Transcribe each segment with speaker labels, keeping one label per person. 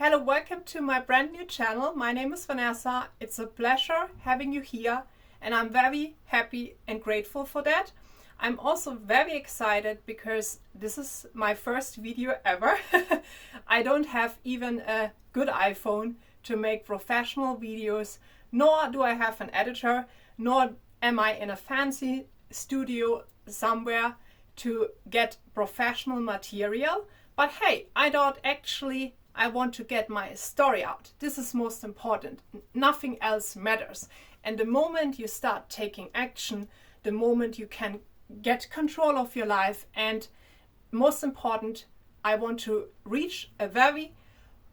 Speaker 1: Hello, welcome to my brand new channel. My name is Vanessa. It's a pleasure having you here, and I'm very happy and grateful for that. I'm also very excited because this is my first video ever. I don't have even a good iPhone to make professional videos, nor do I have an editor, nor am I in a fancy studio somewhere to get professional material. But hey, I thought actually I want to get my story out. This is most important. Nothing else matters. And the moment you start taking action, the moment you can get control of your life, and most important, I want to reach a very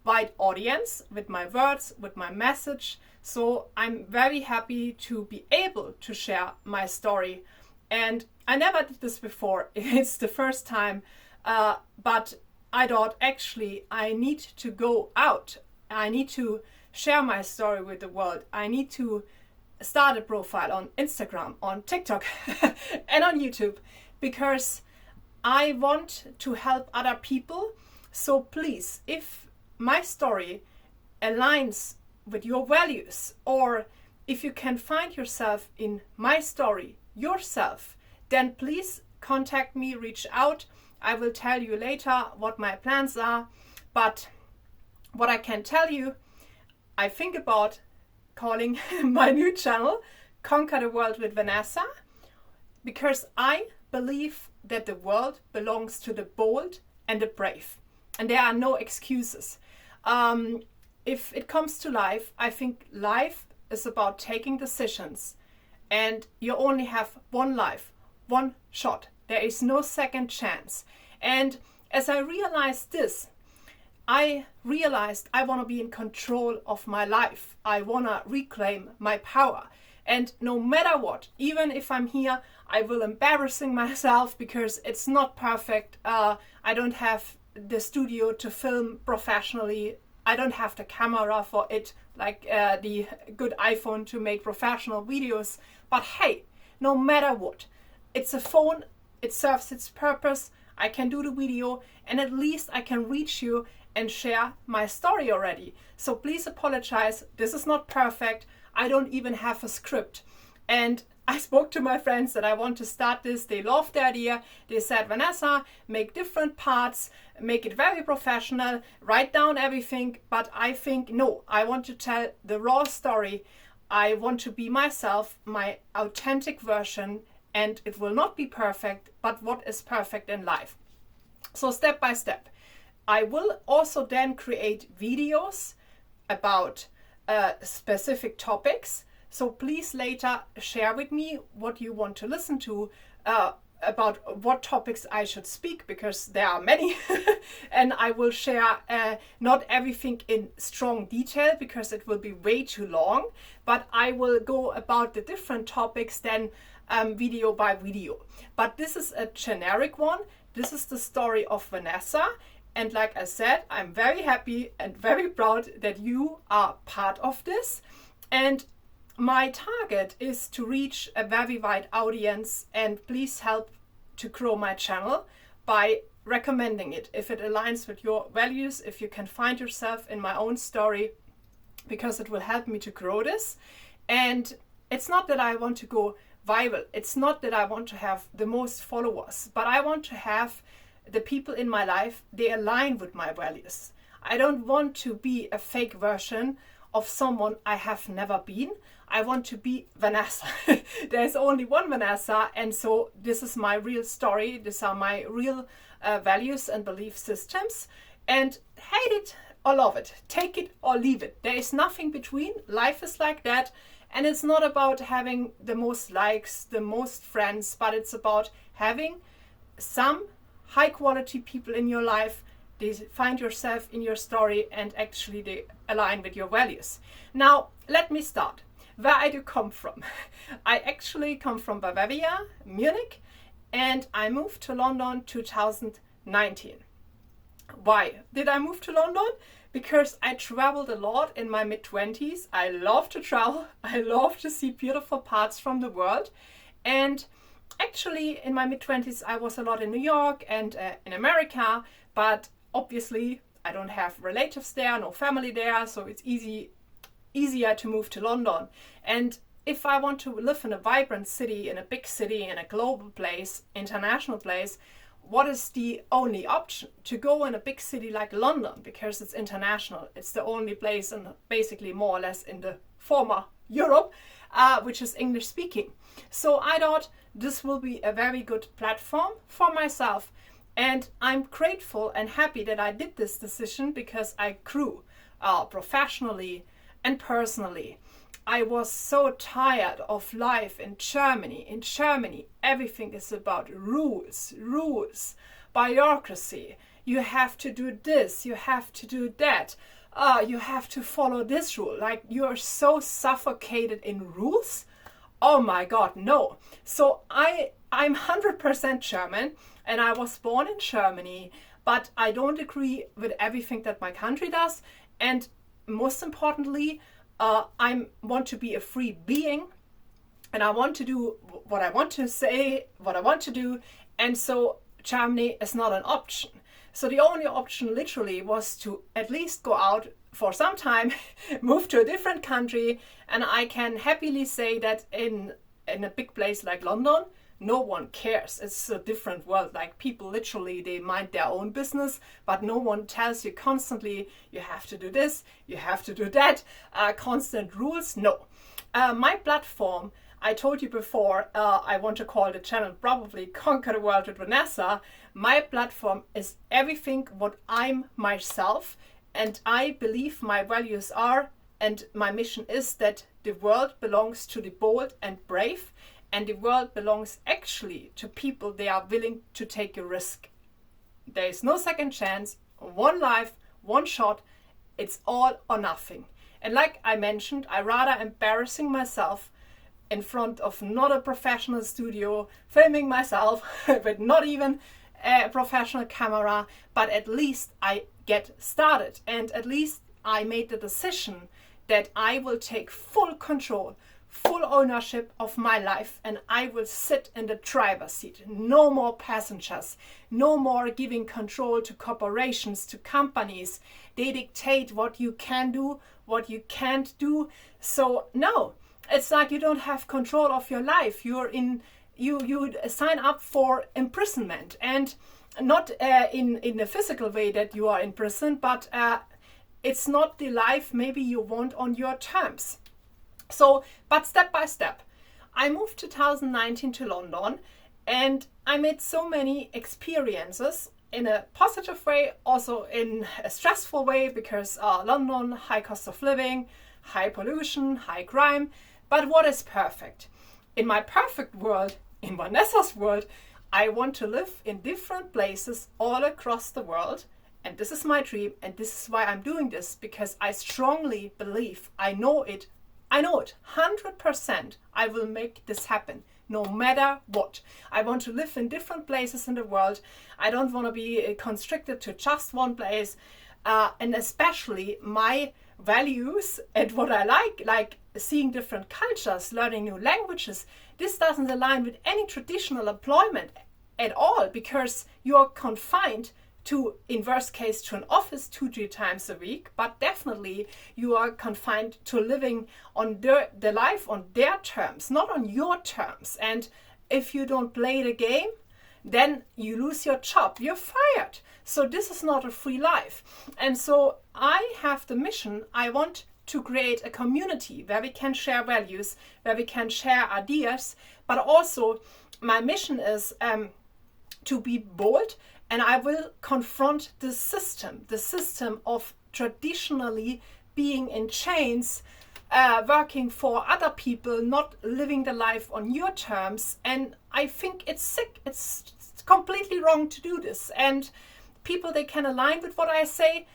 Speaker 1: wide audience with my words, with my message. So I'm very happy to be able to share my story. And I never did this before. It's the first time, but I thought actually I need to go out. I need to share my story with the world. I need to start a profile on Instagram, on TikTok and on YouTube, because I want to help other people. So please, if my story aligns with your values, or if you can find yourself in my story yourself, then please contact me, reach out. I will tell you later what my plans are, but what I can tell you, I think about calling my new channel Conquer the World with Vanessa, because I believe that the world belongs to the bold and the brave, and there are no excuses. If it comes to life, I think life is about taking decisions, and you only have one life, one shot. There is no second chance. And as I realized this, I realized I want to be in control of my life. I want to reclaim my power. And no matter what, even if I'm here, I will embarrassing myself because it's not perfect. I don't have the studio to film professionally. I don't have the camera for it, like the good iPhone to make professional videos. But hey, no matter what, it's a phone. It serves its purpose. I can do the video, and at least I can reach you and share my story already. So please apologize. This is not perfect. I don't even have a script. And I spoke to my friends that I want to start this. They loved the idea. They said, Vanessa, make different parts, make it very professional, write down everything. But I think, no, I want to tell the raw story. I want to be myself, my authentic version, and it will not be perfect, but what is perfect in life. So step by step, I will also then create videos about specific topics. So please later share with me what you want to listen to, about what topics I should speak, because there are many. And I will share not everything in strong detail because it will be way too long, but I will go about the different topics then video by video. But this is a generic one. This is the story of Vanessa. And like I said, I'm very happy and very proud that you are part of this. And my target is to reach a very wide audience, and please help to grow my channel by recommending it if it aligns with your values, if you can find yourself in my own story, because it will help me to grow this. And it's not that I want to go viral. It's not that I want to have the most followers, but I want to have the people in my life, they align with my values. I don't want to be a fake version of someone I have never been. I want to be Vanessa. There's only one Vanessa, and so this is my real story. These are my real values and belief systems. And hate it or love it, take it or leave it. There is nothing between. Life is like that. And it's not about having the most likes, the most friends, but it's about having some high quality people in your life. They find yourself in your story, and actually they align with your values. Now, let me start. Where I do come from. I actually come from Bavaria, Munich, and I moved to London 2019. Why did I move to London? Because I traveled a lot in my mid-20s. I love to travel. I love to see beautiful parts from the world. And actually in my mid-20s I was a lot in New York and in America, but obviously I don't have relatives there, no family there, so it's easier to move to London. And if I want to live in a vibrant city, in a big city, in a global place, international place, what is the only option? To go in a big city like London, because it's international. It's the only place, and basically more or less in the former Europe, which is English speaking. So I thought this will be a very good platform for myself. And I'm grateful and happy that I did this decision, because I grew professionally and personally. I was so tired of life in Germany. In Germany, everything is about rules, bureaucracy. You have to do this, you have to do that. You have to follow this rule. Like, you're so suffocated in rules. Oh my God, no. So I'm 100% German, and I was born in Germany, but I don't agree with everything that my country does. And most importantly, I want to be a free being, and I want to do what I want to say, what I want to do. And so Germany is not an option. So the only option literally was to at least go out for some time, move to a different country. And I can happily say that in a big place like London, no one cares. It's a different world. Like, people literally, they mind their own business, but no one tells you constantly, you have to do this, you have to do that, constant rules. No. My platform, I told you before, I want to call the channel probably Conquer the World with Vanessa. My platform is everything what I'm myself, and I believe my values are, and my mission is that the world belongs to the bold and brave. And the world belongs actually to people they are willing to take a risk. There is no second chance, one life, one shot. It's all or nothing. And like I mentioned, I rather embarrassing myself in front of not a professional studio, filming myself with not even a professional camera, but at least I get started. And at least I made the decision that I will take full control, full ownership of my life, and I will sit in the driver's seat. No more passengers, no more giving control to corporations, to companies. They dictate what you can do, what you can't do. So no, it's like you don't have control of your life. You sign up for imprisonment, and not in the physical way that you are in prison, but it's not the life maybe you want on your terms. So, but step by step, I moved 2019 to London, and I made so many experiences in a positive way, also in a stressful way, because London, high cost of living, high pollution, high crime. But what is perfect? In my perfect world, in Vanessa's world, I want to live in different places all across the world. And this is my dream, and this is why I'm doing this, because I strongly believe, I know it 100%, I will make this happen, no matter what. I want to live in different places in the world. I don't want to be constricted to just one place. And especially my values and what I like seeing different cultures, learning new languages, this doesn't align with any traditional employment at all, because you are confined to, in worst case, to an office 2-3 times a week, but definitely you are confined to living on the life on their terms, not on your terms. And if you don't play the game, then you lose your job, you're fired. So this is not a free life. And so I have the mission, I want to create a community where we can share values, where we can share ideas, but also my mission is to be bold. And I will confront the system of traditionally being in chains, working for other people, not living the life on your terms. And I think it's sick. It's completely wrong to do this. And people, they can align with what I say.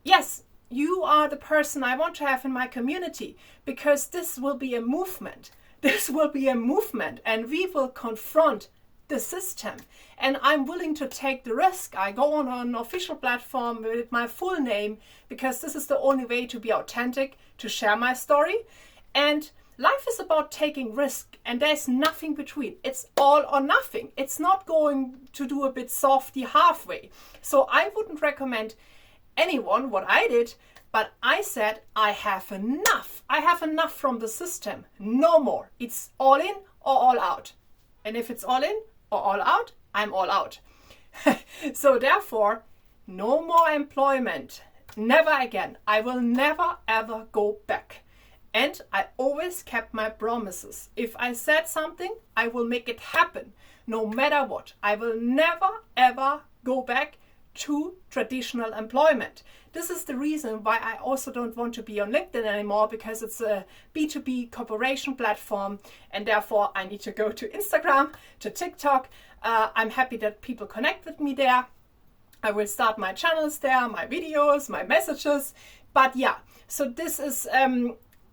Speaker 1: Yes, you are the person I want to have in my community, because this will be a movement. This will be a movement, and we will confront the system. And I'm willing to take the risk. I go on an official platform with my full name, because this is the only way to be authentic, to share my story. And life is about taking risk, and there's nothing between. It's all or nothing. It's not going to do a bit softy halfway. So I wouldn't recommend anyone what I did, but I said, I have enough. I have enough from the system. No more. It's all in or all out. And if it's all in or all out, I'm all out. So therefore, no more employment. Never again. I will never ever go back. And I always kept my promises. If I said something, I will make it happen. No matter what. I will never ever go back to traditional employment. This is the reason why I also don't want to be on LinkedIn anymore, because it's a B2B cooperation platform, and therefore I need to go to Instagram, to TikTok. I'm happy that people connect with me there. I will start my channels there, my videos, my messages. But yeah, so this is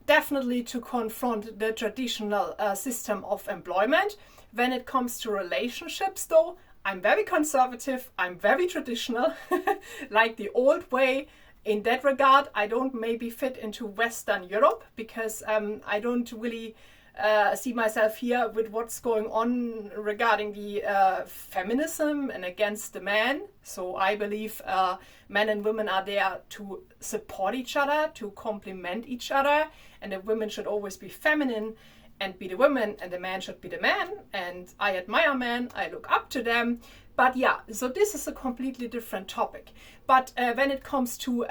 Speaker 1: definitely to confront the traditional system of employment. When it comes to relationships though, I'm very conservative, I'm very traditional, like the old way. In that regard, I don't maybe fit into Western Europe, because I don't really see myself here with what's going on regarding the feminism and against the man. So I believe men and women are there to support each other, to complement each other, and the women should always be feminine and be the women, and the man should be the man. And I admire men, I look up to them. But yeah, so this is a completely different topic. But when it comes to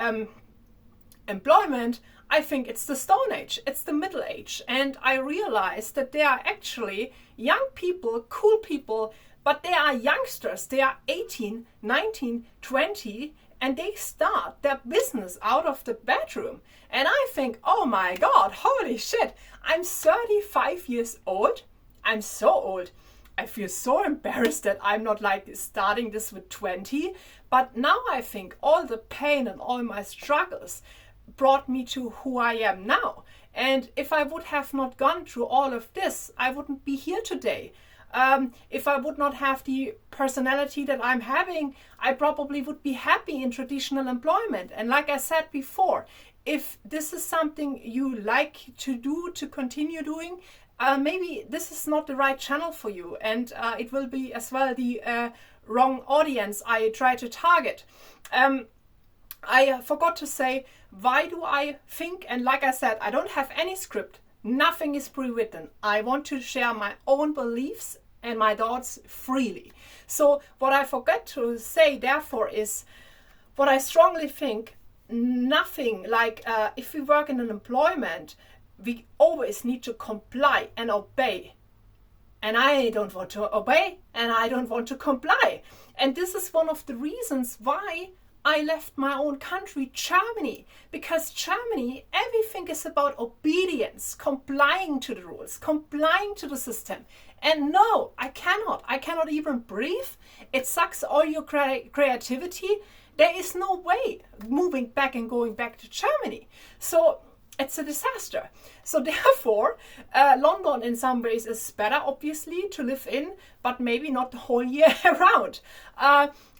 Speaker 1: employment, I think it's the Stone Age, it's the Middle Age. And I realized that there are actually young people, cool people, but they are youngsters. They are 18, 19, 20, and they start their business out of the bedroom. And I think, oh my God, holy shit, I'm 35 years old. I'm so old. I feel so embarrassed that I'm not like starting this with 20. But now I think all the pain and all my struggles brought me to who I am now. And if I would have not gone through all of this, I wouldn't be here today. If I would not have the personality that I'm having, I probably would be happy in traditional employment. And like I said before, if this is something you like to do, to continue doing, maybe this is not the right channel for you. And it will be as well the wrong audience I try to target. I forgot to say, why do I think, and like I said, I don't have any script. Nothing is pre-written. I want to share my own beliefs and my thoughts freely. So what I forgot to say, therefore, is what I strongly think, nothing like if we work in an employment, we always need to comply and obey. And I don't want to obey, and I don't want to comply. And this is one of the reasons why I left my own country, Germany, because Germany, everything is about obedience, complying to the rules, complying to the system. And no, I cannot even breathe. It sucks all your creativity. There is no way moving back and going back to Germany. So it's a disaster. So therefore, London in some ways is better, obviously, to live in, but maybe not the whole year around.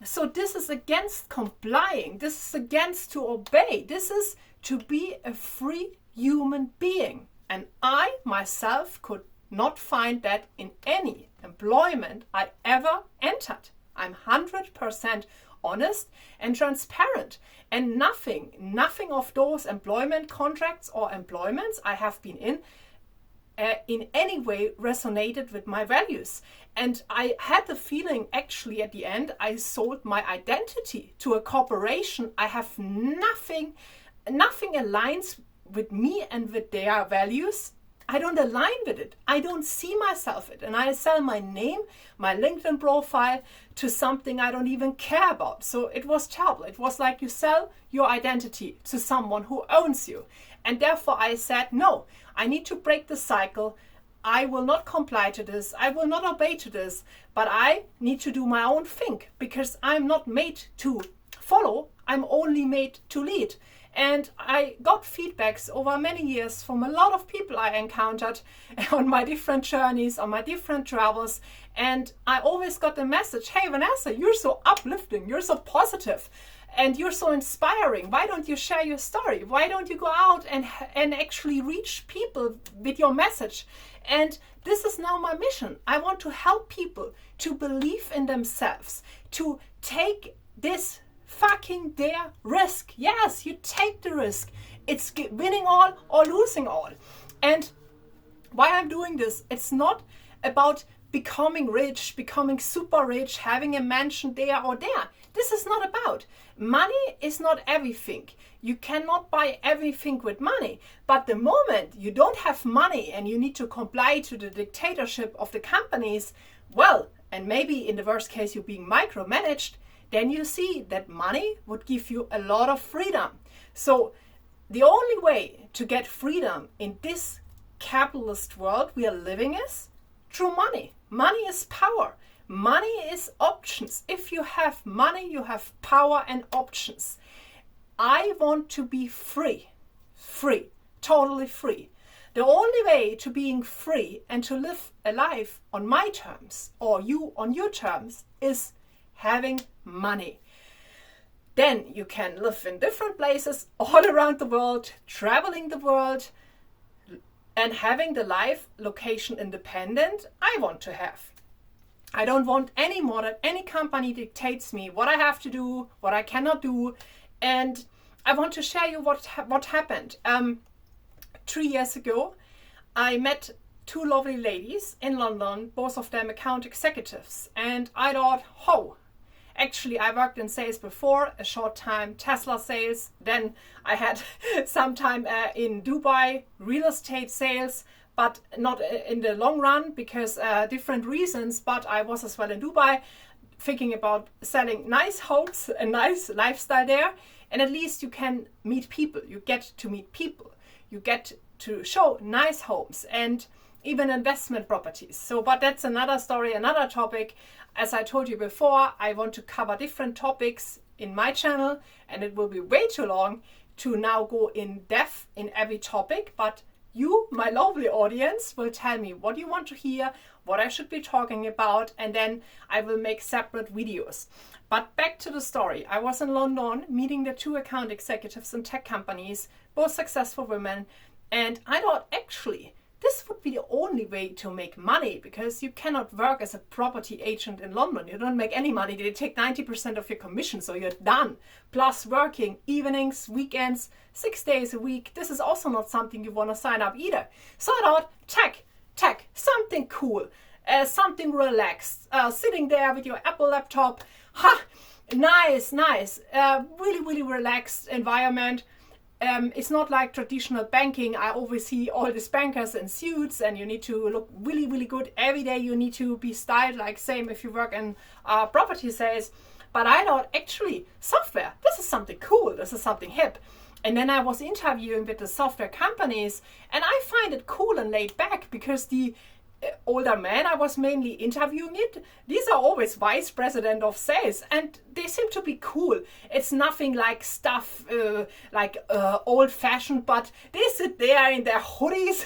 Speaker 1: So this is against complying. This is against to obey. This is to be a free human being. And I myself could not find that in any employment I ever entered. I'm 100% honest and transparent, and nothing of those employment contracts or employments I have been in any way resonated with my values. And I had the feeling, actually, at the end, I sold my identity to a corporation. I have nothing aligns with me and with their values. I don't align with it. I don't see myself in it. And I sell my name, my LinkedIn profile to something I don't even care about. So it was terrible. It was like you sell your identity to someone who owns you. And therefore I said, no, I need to break the cycle. I will not comply to this. I will not obey to this. But I need to do my own thing, because I'm not made to follow. I'm only made to lead. And I got feedbacks over many years from a lot of people I encountered on my different journeys, on my different travels. And I always got the message, hey Vanessa, you're so uplifting, you're so positive, and you're so inspiring. Why don't you share your story? Why don't you go out and actually reach people with your message? And this is now my mission. I want to help people to believe in themselves, to take this fucking dare risk. Yes, you take the risk. It's winning all or losing all. And why I'm doing this, it's not about becoming rich, becoming super rich, having a mansion there or there. This is not about. Money is not everything. You cannot buy everything with money. But the moment you don't have money and you need to comply to the dictatorship of the companies, well, and maybe in the worst case you're being micromanaged, then you see that money would give you a lot of freedom. So the only way to get freedom in this capitalist world we are living is through money. Money is power. Money is options. If you have money, you have power and options. I want to be free, totally free. The only way to being free and to live a life on my terms or you on your terms is having money. Then you can live in different places all around the world, traveling the world, and having the life location independent I want to have. I don't want any more that any company dictates me what I have to do, what I cannot do. And I want to share you what happened. 3 years ago, I met two lovely ladies in London, both of them account executives. And I thought, actually, I worked in sales before, a short time Tesla sales. Then I had some time in Dubai, real estate sales, but not in the long run because different reasons. But I was as well in Dubai thinking about selling nice homes, a nice lifestyle there. And at least you can meet people. You get to meet people. You get to show nice homes and even investment properties. So, but that's another story, another topic. As I told you before, I want to cover different topics in my channel, and it will be way too long to now go in depth in every topic. But you, my lovely audience, will tell me what you want to hear, what I should be talking about, and then I will make separate videos. But back to the story. I was in London meeting the two account executives in tech companies, both successful women, and I thought actually this would be the only way to make money because you cannot work as a property agent in London. You don't make any money. They take 90% of your commission, so you're done. Plus working evenings, weekends, 6 days a week. This is also not something you want to sign up either. So I thought, tech, something cool, something relaxed, sitting there with your Apple laptop. Nice, really, really relaxed environment. It's not like traditional banking. I always see all these bankers in suits and you need to look really, really good every day. You need to be styled like same if you work in property sales. But I thought actually software, this is something cool. This is something hip. And then I was interviewing with the software companies and I find it cool and laid back because the older men I was mainly interviewing these are always vice president of sales and they seem to be cool. It's nothing like stuff old fashioned, but they sit there in their hoodies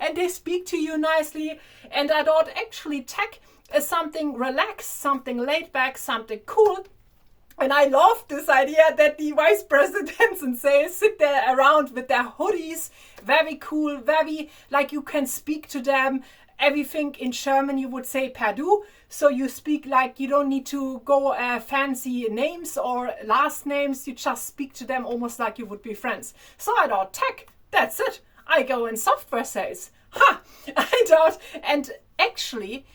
Speaker 1: and they speak to you nicely. And I thought actually tech is something relaxed, something laid back, something cool. And I love this idea that the vice presidents in sales sit there around with their hoodies, very cool, very like you can speak to them. Everything in German you would say per du. So you speak like you don't need to go fancy names or last names. You just speak to them almost like you would be friends. So I thought, tech, that's it. I go in software sales. I thought, and actually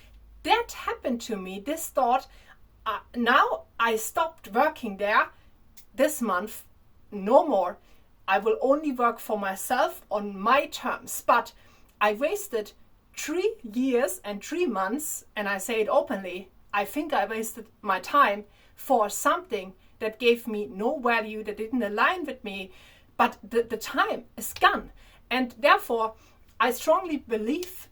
Speaker 1: that happened to me, this thought. Now I stopped working there this month, no more. I will only work for myself on my terms. But I wasted 3 years and 3 months, and I say it openly, I think I wasted my time for something that gave me no value, that didn't align with me, but the time is gone. And therefore, I strongly believe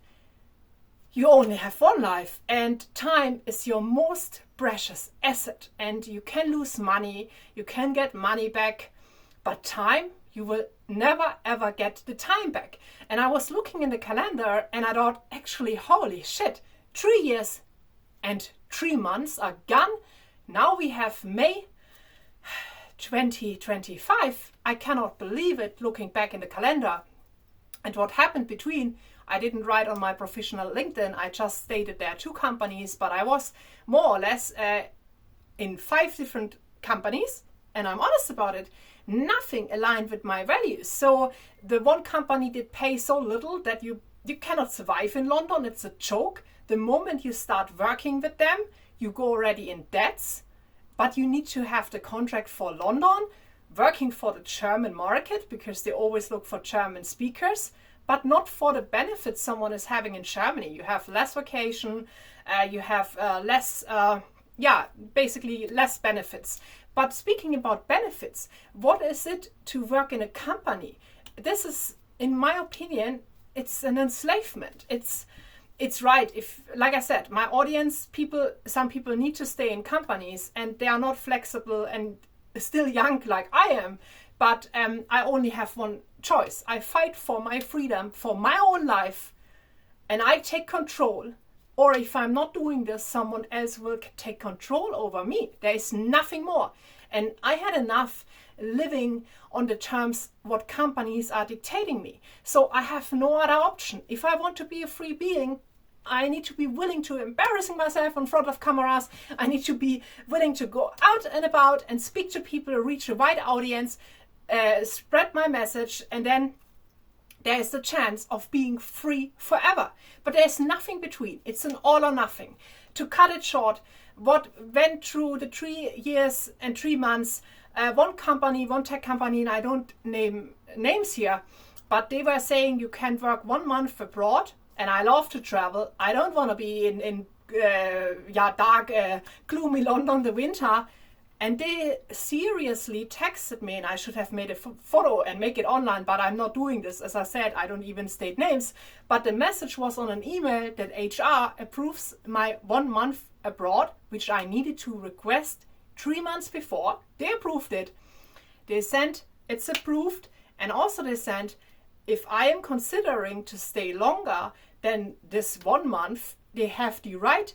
Speaker 1: you only have one life and time is your most precious asset. And you can lose money, you can get money back, but time, you will never ever get the time back. And I was looking in the calendar and I thought, actually, holy shit, 3 years and 3 months are gone. Now we have May 2025. I cannot believe it looking back in the calendar. And what happened between, I didn't write on my professional LinkedIn. I just stated there are 2 companies, but I was more or less in 5 different companies, and I'm honest about it, nothing aligned with my values. So the one company did pay so little that you cannot survive in London. It's a joke. The moment you start working with them, you go already in debts, but you need to have the contract for London, working for the German market because they always look for German speakers, but not for the benefits someone is having in Germany. You have less vacation, you have basically less benefits. But speaking about benefits, what is it to work in a company? This is, in my opinion, it's an enslavement. It's right. If, like I said, my audience, some people need to stay in companies and they are not flexible and still young like I am. But I only have one choice. I fight for my freedom, for my own life, and I take control. Or if I'm not doing this, someone else will take control over me. There is nothing more. And I had enough living on the terms what companies are dictating me. So I have no other option. If I want to be a free being, I need to be willing to embarrassing myself in front of cameras. I need to be willing to go out and about and speak to people, reach a wide audience, spread my message, and then there is the chance of being free forever. But there's nothing between. It's an all or nothing. To cut it short, what went through the 3 years and 3 months, one tech company, and I don't name names here, but they were saying you can work 1 month abroad, and I love to travel. I don't want to be in dark, gloomy London the winter. And they seriously texted me, and I should have made a photo and make it online, but I'm not doing this. As I said, I don't even state names. But the message was on an email that HR approves my 1 month abroad, which I needed to request 3 months before. They approved it. They sent, it's approved. And also they sent, if I am considering to stay longer than this 1 month, they have the right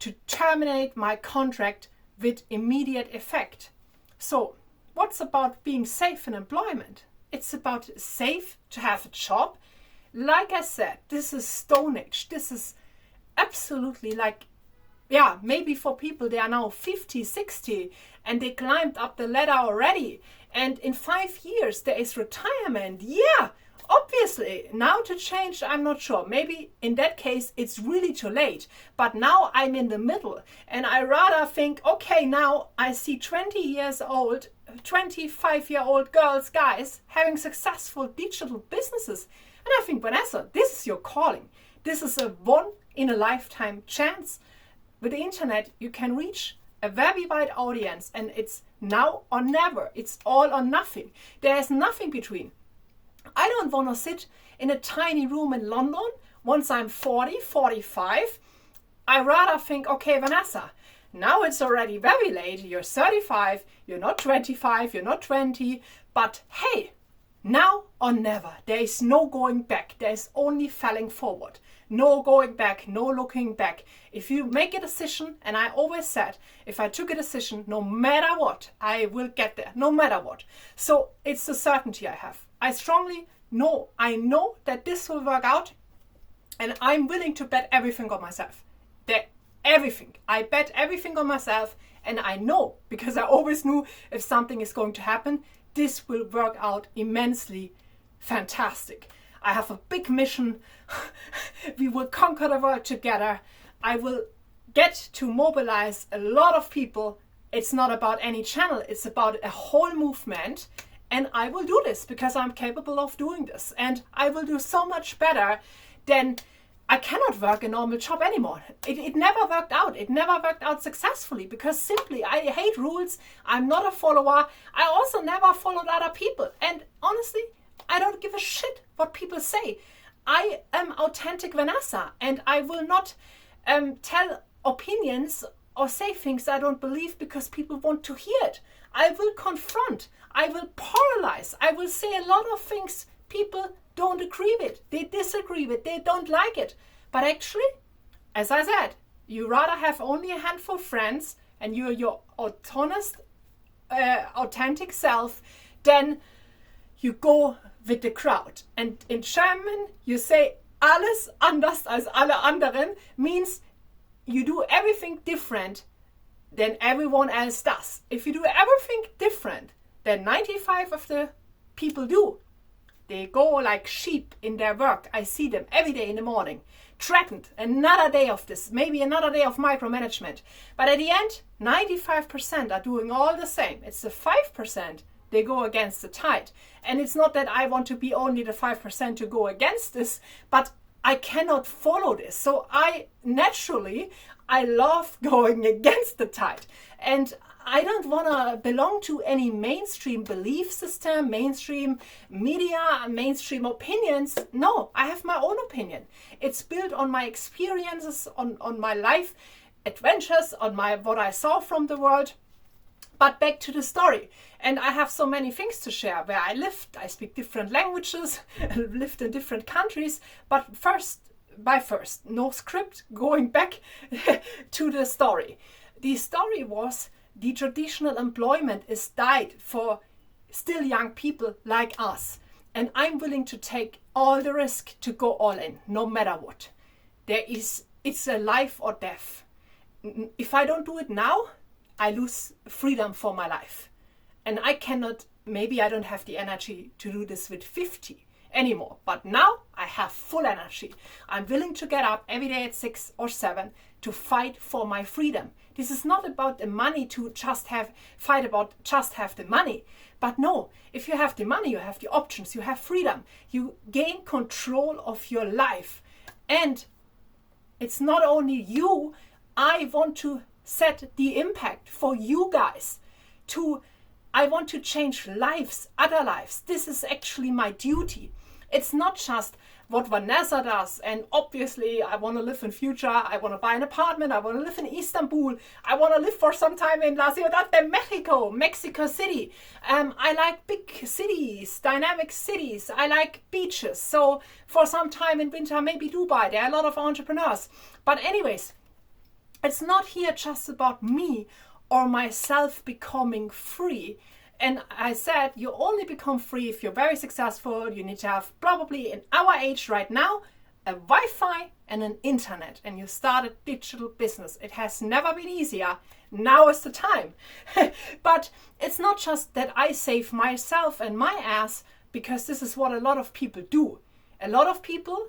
Speaker 1: to terminate my contract with immediate effect. So what's about being safe in employment? It's about safe to have a job. Like I said, this is Stone Age. This is absolutely like, maybe for people they are now 50, 60 and they climbed up the ladder already. And in 5 years there is retirement. Yeah, obviously. Now to change, I'm not sure. Maybe in that case, it's really too late. But now I'm in the middle. And I rather think, okay, now I see 25-year-old girls, guys, having successful digital businesses. And I think, Vanessa, this is your calling. This is a one-in-a-lifetime chance. With the internet, you can reach a very wide audience. And it's now or never. It's all or nothing. There is nothing between. I don't want to sit in a tiny room in London once I'm 40, 45. I rather think, okay, Vanessa, now it's already very late. You're 35, you're not 25, you're not 20. But hey, now or never. There is no going back. There is only falling forward. No going back, no looking back. If you make a decision, and I always said, if I took a decision, no matter what, I will get there, no matter what. So it's the certainty I have. I strongly know, I know that this will work out, and I'm willing to bet everything on myself. Everything. I bet everything on myself, and I know, because I always knew if something is going to happen, this will work out immensely fantastic. I have a big mission. We will conquer the world together. I will get to mobilize a lot of people. It's not about any channel. It's about a whole movement. And I will do this because I'm capable of doing this. And I will do so much better than I cannot work a normal job anymore. It never worked out. It never worked out successfully because simply I hate rules. I'm not a follower. I also never followed other people. And honestly, I don't give a shit what people say. I am authentic Vanessa, and I will not tell opinions or say things I don't believe because people want to hear it. I will confront. I will polarize. I will say a lot of things people don't agree with. They disagree with. They don't like it. But actually, as I said, you rather have only a handful of friends and you're your authentic self than you go with the crowd. And in German, you say alles anders als alle anderen, means you do everything different than everyone else does. If you do everything different than 95 of the people do, they go like sheep in their work. I see them every day in the morning, threatened, another day of this, maybe another day of micromanagement. But at the end, 95% are doing all the same. It's the 5% they go against the tide. And it's not that I want to be only the 5% to go against this, but I cannot follow this. So I love going against the tide. And I don't want to belong to any mainstream belief system, mainstream media, mainstream opinions. No, I have my own opinion. It's built on my experiences, on my life adventures, on what I saw from the world. But back to the story. And I have so many things to share. Where I lived, I speak different languages, lived in different countries. But first, no script, going back to the story. The story was the traditional employment is died for still young people like us. And I'm willing to take all the risk to go all in, no matter what. It's a life or death. If I don't do it now, I lose freedom for my life. And maybe I don't have the energy to do this with 50 anymore. But now I have full energy. I'm willing to get up every day at 6 or 7 to fight for my freedom. This is not about the money to just have the money. But no, if you have the money, you have the options, you have freedom. You gain control of your life. And it's not only you. I want to set the impact for you guys. I want to change lives, other lives. This is actually my duty. It's not just what Vanessa does, and obviously I want to live in future, I want to buy an apartment, I want to live in Istanbul, I want to live for some time in La Ciudad de Mexico City. I like big cities, dynamic cities, I like beaches, so for some time in winter maybe Dubai, there are a lot of entrepreneurs. But anyways, it's not here just about me or myself becoming free. And I said, you only become free if you're very successful. You need to have, probably in our age right now, a Wi-Fi and an internet. And you start a digital business. It has never been easier. Now is the time. But it's not just that I save myself and my ass, because this is what a lot of people do. A lot of people,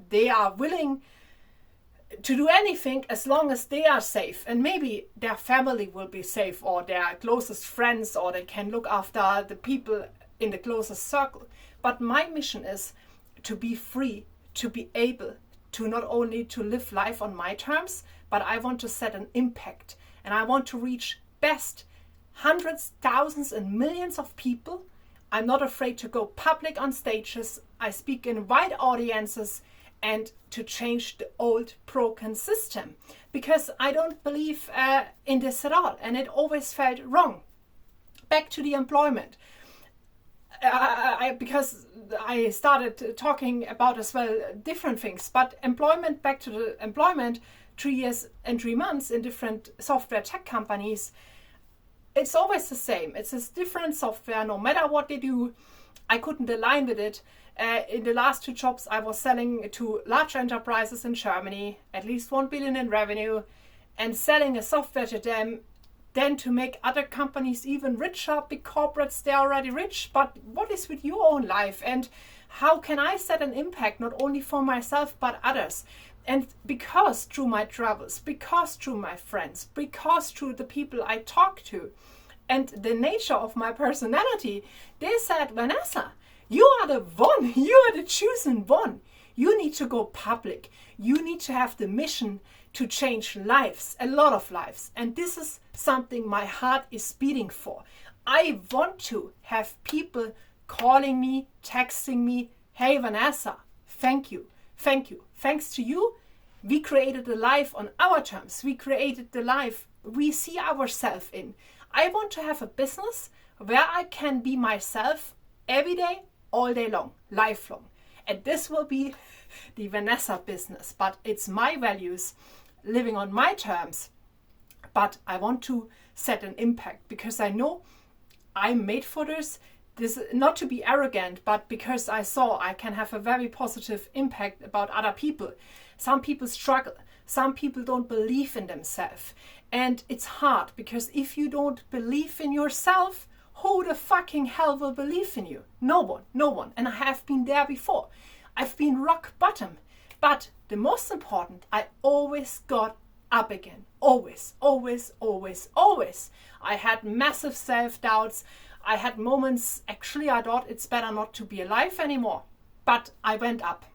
Speaker 1: they are willing to do anything as long as they are safe, and maybe their family will be safe, or their closest friends, or they can look after the people in the closest circle. But my mission is to be free, to be able to not only to live life on my terms, but I want to set an impact, and I want to reach best hundreds, thousands and millions of people. I'm not afraid to go public on stages. I speak in wide audiences, and to change the old broken system, because I don't believe in this at all, and it always felt wrong. Back to the employment, because I started talking about as well different things, but back to the employment, 3 years and 3 months in different software tech companies, it's always the same. It's a different software, no matter what they do. I couldn't align with it. In the last 2 jobs, I was selling to large enterprises in Germany, at least 1 billion in revenue, and selling a software to them, then to make other companies even richer. Big corporates, they're already rich, but what is with your own life? And how can I set an impact, not only for myself, but others? And because through my travels, because through my friends, because through the people I talk to, and the nature of my personality, they said, Vanessa, you are the one, you are the chosen one. You need to go public. You need to have the mission to change lives, a lot of lives. And this is something my heart is beating for. I want to have people calling me, texting me, hey Vanessa, thank you. Thanks to you, we created a life on our terms. We created the life we see ourselves in. I want to have a business where I can be myself every day, all day long, lifelong. And this will be the Vanessa business, but it's my values, living on my terms. But I want to set an impact, because I know I'm made for this. This is not to be arrogant, but because I saw I can have a very positive impact about other people. Some people struggle. Some people don't believe in themselves. And it's hard because if you don't believe in yourself, who the fucking hell will believe in you? No one, no one. And I have been there before. I've been rock bottom. But the most important, I always got up again. Always, always, always, always. I had massive self-doubts. I had moments, actually, I thought it's better not to be alive anymore. But I went up.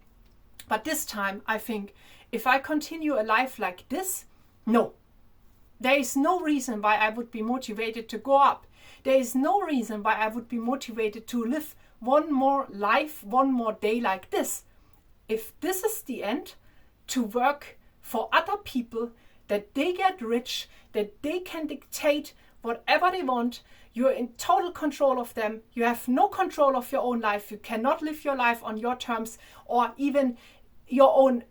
Speaker 1: But this time, I think, if I continue a life like this, no. There is no reason why I would be motivated to go up. There is no reason why I would be motivated to live one more life, one more day like this. If this is the end, to work for other people, that they get rich, that they can dictate whatever they want, you're in total control of them, you have no control of your own life, you cannot live your life on your terms or even your own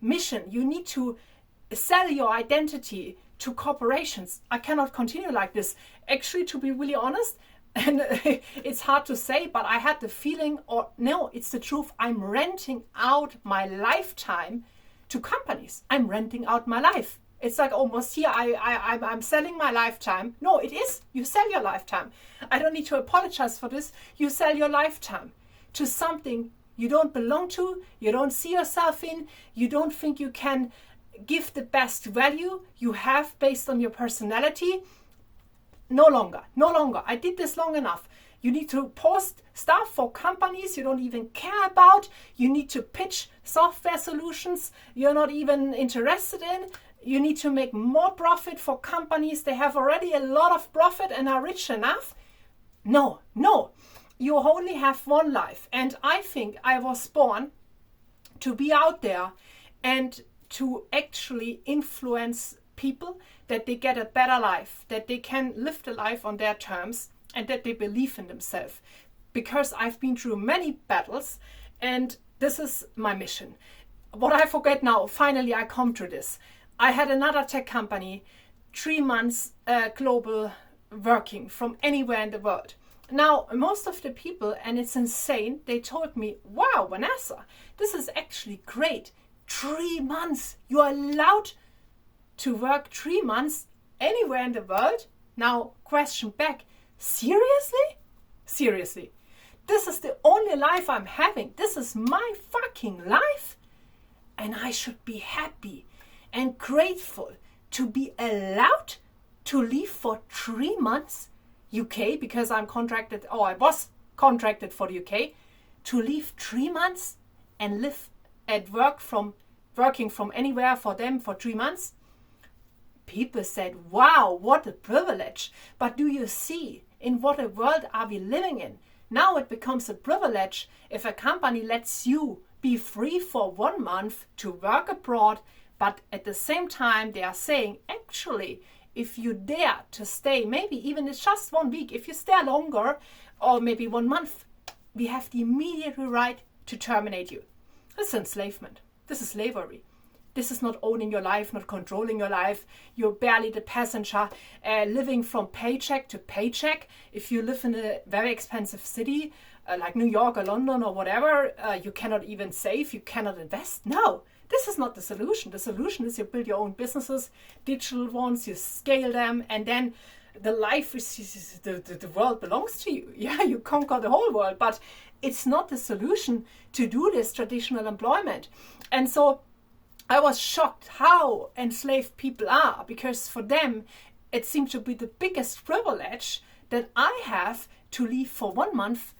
Speaker 1: mission. You need to sell your identity to corporations. I cannot continue like this. Actually, to be really honest, and it's hard to say, but I had the feeling, or no, it's the truth, I'm renting out my lifetime to companies. I'm renting out my life. It's like almost here, I'm selling my lifetime. No, it is. You sell your lifetime. I don't need to apologize for this. You sell your lifetime to something you don't belong to, you don't see yourself in, you don't think you can give the best value you have based on your personality. No longer. I did this long enough. You need to post stuff for companies you don't even care about. You need to pitch software solutions you're not even interested in. You need to make more profit for companies. They have already a lot of profit and are rich enough. No. You only have one life. And I think I was born to be out there and to actually influence people that they get a better life, that they can live the life on their terms, and that they believe in themselves. Because I've been through many battles, and this is my mission. What I forget now, finally I come to this. I had another tech company, 3 months global working from anywhere in the world. Now, most of the people, and it's insane, they told me, wow, Vanessa, this is actually great. 3 months, you are allowed to work 3 months anywhere in the world? Now, question back, seriously? Seriously. This is the only life I'm having. This is my fucking life. And I should be happy and grateful to be allowed to leave for 3 months UK, because I'm contracted, I was contracted for the UK, to leave 3 months and live at working from anywhere for them for 3 months. People said, wow, what a privilege. But do you see in what a world are we living in? Now it becomes a privilege if a company lets you be free for 1 month to work abroad, but at the same time they are saying, actually, if you dare to stay, maybe even it's just 1 week, if you stay longer, or maybe 1 month, we have the immediate right to terminate you. This is enslavement. This is slavery. This is not owning your life, not controlling your life. You're barely the passenger, living from paycheck to paycheck. If you live in a very expensive city, like New York or London or whatever, you cannot even save, you cannot invest. No, this is not the solution. The solution is you build your own businesses, digital ones, you scale them, and then the life is, the world belongs to you. Yeah, you conquer the whole world, but it's not the solution to do this traditional employment. And so I was shocked how enslaved people are, because for them it seems to be the biggest privilege that I have to leave for 1 month,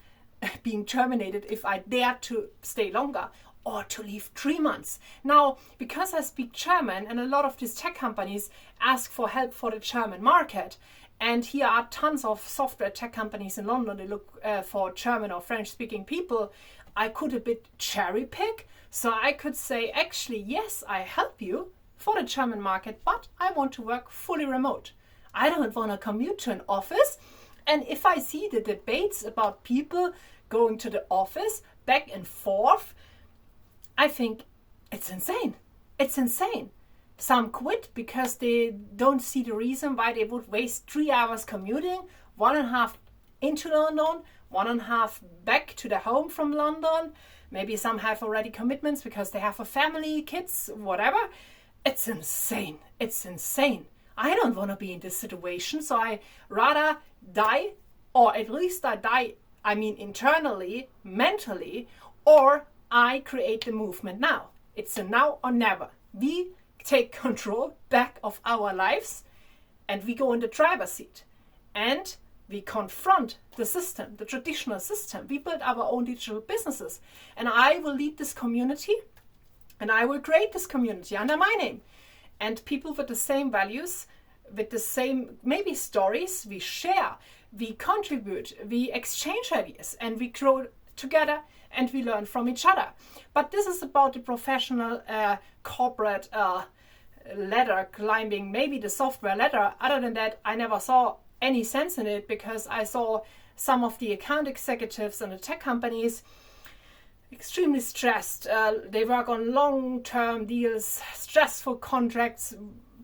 Speaker 1: being terminated if I dare to stay longer, or to leave 3 months. Now, because I speak German, and a lot of these tech companies ask for help for the German market, and here are tons of software tech companies in London, they look for German or French speaking people, I could a bit cherry pick. So I could say, actually, yes, I help you for the German market, but I want to work fully remote. I don't want to commute to an office. And if I see the debates about people going to the office back and forth, I think it's insane. It's insane. Some quit because they don't see the reason why they would waste 3 hours commuting, 1.5 into London, 1.5 back to the home from London. Maybe some have already commitments because they have a family, kids, whatever. It's insane. It's insane. I don't want to be in this situation, so I rather die, or at least I die, internally, mentally, or I create the movement now. It's a now or never. We take control back of our lives and we go in the driver's seat and we confront the system, the traditional system. We build our own digital businesses, and I will lead this community and I will create this community under my name. And people with the same values, with the same maybe stories, we share, we contribute, we exchange ideas, and we grow together and we learn from each other. But this is about the professional corporate ladder climbing, maybe the software ladder. Other than that, I never saw any sense in it, because I saw some of the account executives in the tech companies extremely stressed. They work on long-term deals, stressful contracts.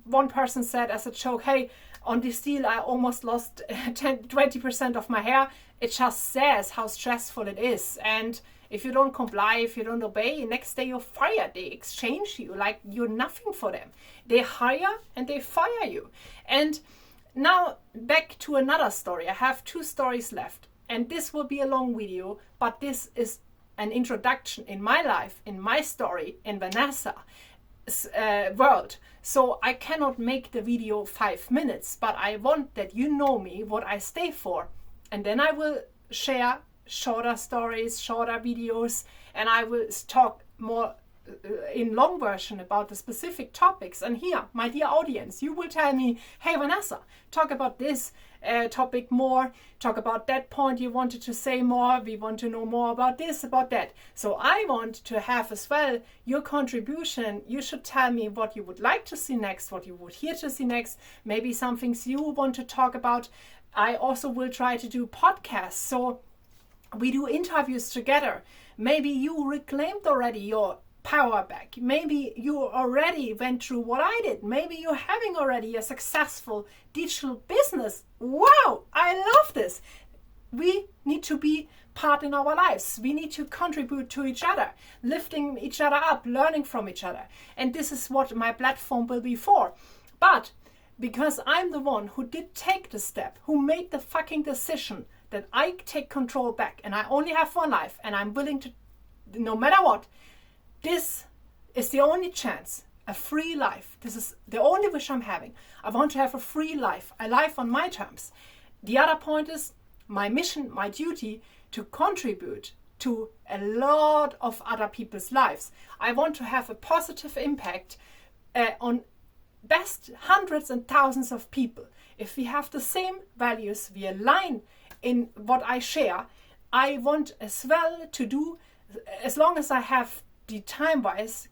Speaker 1: One person said as a joke, hey, on this deal I almost lost 20% of my hair. It just says how stressful it is. And if you don't comply, if you don't obey, next day you're fired. They exchange you like you're nothing for them. They hire and they fire you. And now back to another story. I have 2 stories left, and this will be a long video, but this is an introduction in my life, in my story, in Vanessa's world. So I cannot make the video 5 minutes, but I want that you know me, what I stay for. And then I will share shorter stories, shorter videos, and I will talk more in long version about the specific topics. And here, my dear audience, you will tell me, hey Vanessa, talk about this topic more, talk about that point you wanted to say more, we want to know more about this, about that. So I want to have as well your contribution. You should tell me what you would like to see next, what you would hear to see next, maybe some things you want to talk about. I also will try to do podcasts, so we do interviews together. Maybe you reclaimed already your power back. Maybe you already went through what I did. Maybe you're having already a successful digital business. Wow, I love this. We need to be part in our lives. We need to contribute to each other, lifting each other up, learning from each other. And this is what my platform will be for. But because I'm the one who did take the step, who made the fucking decision that I take control back, and I only have one life, and I'm willing to, no matter what, this is the only chance, a free life. This is the only wish I'm having. I want to have a free life, a life on my terms. The other point is my mission, my duty to contribute to a lot of other people's lives. I want to have a positive impact on best hundreds and thousands of people. If we have the same values, we align in what I share, I want as well to do, as long as I have the time-wise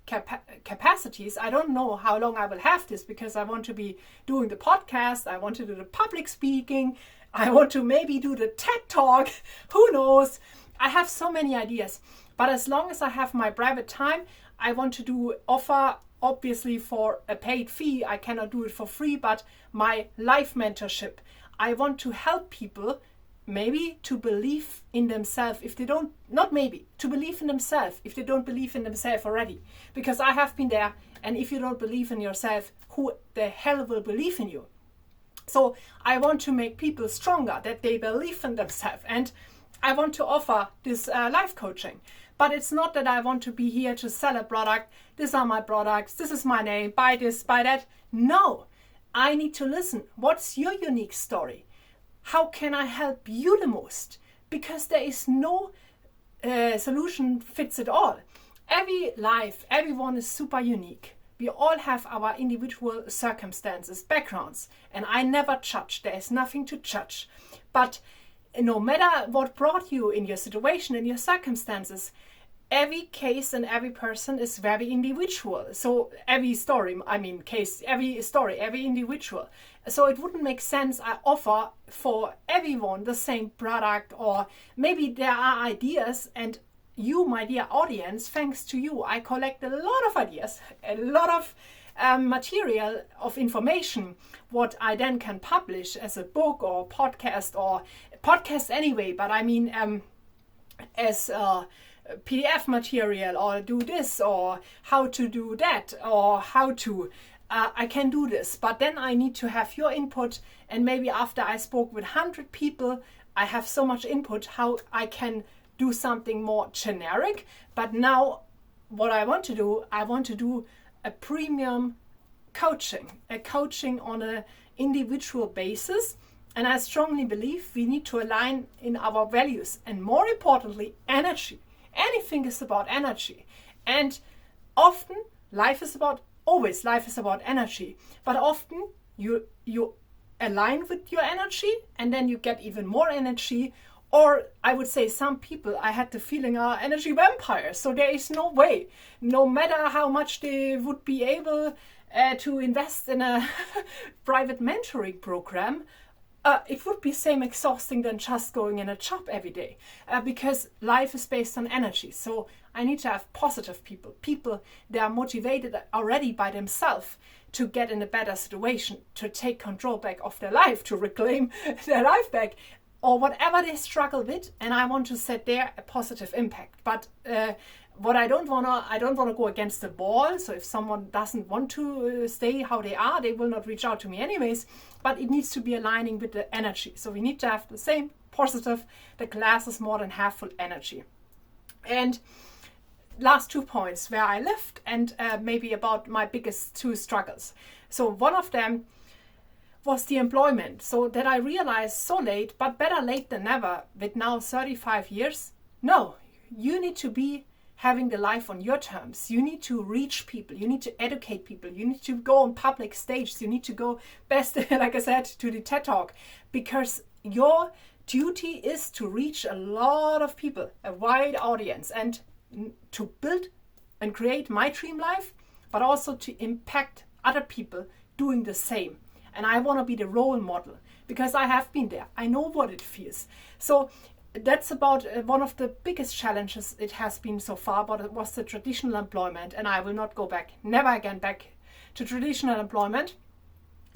Speaker 1: capacities. I don't know how long I will have this, because I want to be doing the podcast, I want to do the public speaking, I want to maybe do the TED Talk, who knows. I have so many ideas, but as long as I have my private time, I want to offer obviously for a paid fee. I cannot do it for free, but my life mentorship, I want to help people maybe to believe in themselves if they don't, not maybe, to believe in themselves if they don't believe in themselves already. Because I have been there, and if you don't believe in yourself, who the hell will believe in you? So I want to make people stronger, that they believe in themselves. And I want to offer this life coaching. But it's not that I want to be here to sell a product. These are my products. This is my name. Buy this, buy that. No, I need to listen. What's your unique story? How can I help you the most? Because there is no solution fits it all. Every life, everyone is super unique. We all have our individual circumstances, backgrounds, and I never judge. There is nothing to judge. But no matter what brought you in your situation, in your circumstances, every case and every person is very individual. So every story, every individual. So it wouldn't make sense I offer for everyone the same product, or maybe there are ideas, and you, my dear audience, thanks to you, I collect a lot of ideas, a lot of material of information, what I then can publish as a book or podcast anyway, but I mean as PDF material, or do this, or how to do that, or how to. I can do this, but then I need to have your input. And maybe after I spoke with 100 people, I have so much input how I can do something more generic. But now what I want to do a premium coaching, a coaching on an individual basis. And I strongly believe we need to align in our values, and more importantly, energy. Anything is about energy. And often life is about energy. But often you align with your energy, and then you get even more energy. Or I would say some people, I had the feeling, are energy vampires. So there is no way, no matter how much they would be able to invest in a private mentoring program, it would be same exhausting than just going in a job every day, because life is based on energy. So I need to have positive people that are motivated already by themselves to get in a better situation, to take control back of their life, to reclaim their life back, or whatever they struggle with. And I want to set there a positive impact. But what I don't wanna go against the wall. So if someone doesn't want to stay how they are, they will not reach out to me anyways. But it needs to be aligning with the energy. So we need to have the same positive, the glass is more than half full energy. And last 2 points where I lived, and maybe about my biggest 2 struggles. So one of them was the employment. So that I realized so late, but better late than never, with now 35 years. No, you need to be having the life on your terms. You need to reach people. You need to educate people. You need to go on public stages. You need to go best, like I said, to the TED Talk, because your duty is to reach a lot of people, a wide audience, and to build and create my dream life, but also to impact other people doing the same. And I want to be the role model, because I have been there. I know what it feels. So that's about one of the biggest challenges it has been so far, but it was the traditional employment, and I will not go back, never again back to traditional employment.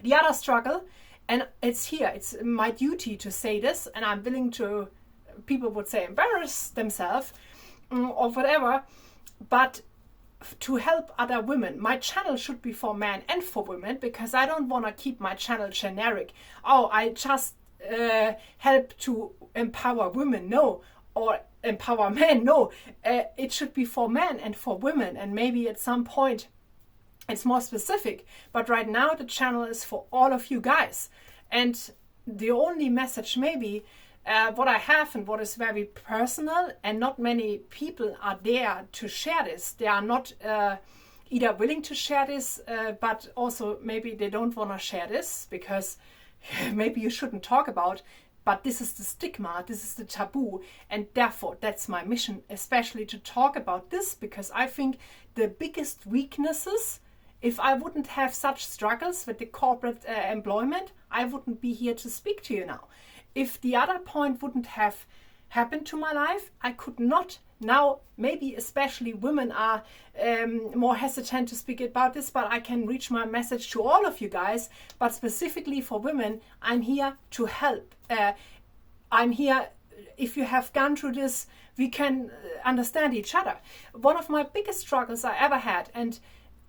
Speaker 1: The other struggle, and it's here, it's my duty to say this, and I'm willing to, people would say, embarrass themselves or whatever, but to help other women. My channel should be for men and for women, because I don't want to keep my channel generic. Oh, I just help to empower women, no, or empower men, no. It should be for men and for women, and maybe at some point it's more specific, but right now the channel is for all of you guys. And the only message maybe what I have, and what is very personal, and not many people are there to share this. They are not either willing to share this, but also maybe they don't want to share this because maybe you shouldn't talk about, but this is the stigma, this is the taboo, and therefore that's my mission, especially to talk about this, because I think the biggest weaknesses, if I wouldn't have such struggles with the corporate employment, I wouldn't be here to speak to you now. If the other point wouldn't have happened to my life, I could not. Now, maybe especially women are more hesitant to speak about this, but I can reach my message to all of you guys. But specifically for women, I'm here to help. I'm here, if you have gone through this, we can understand each other. One of my biggest struggles I ever had, and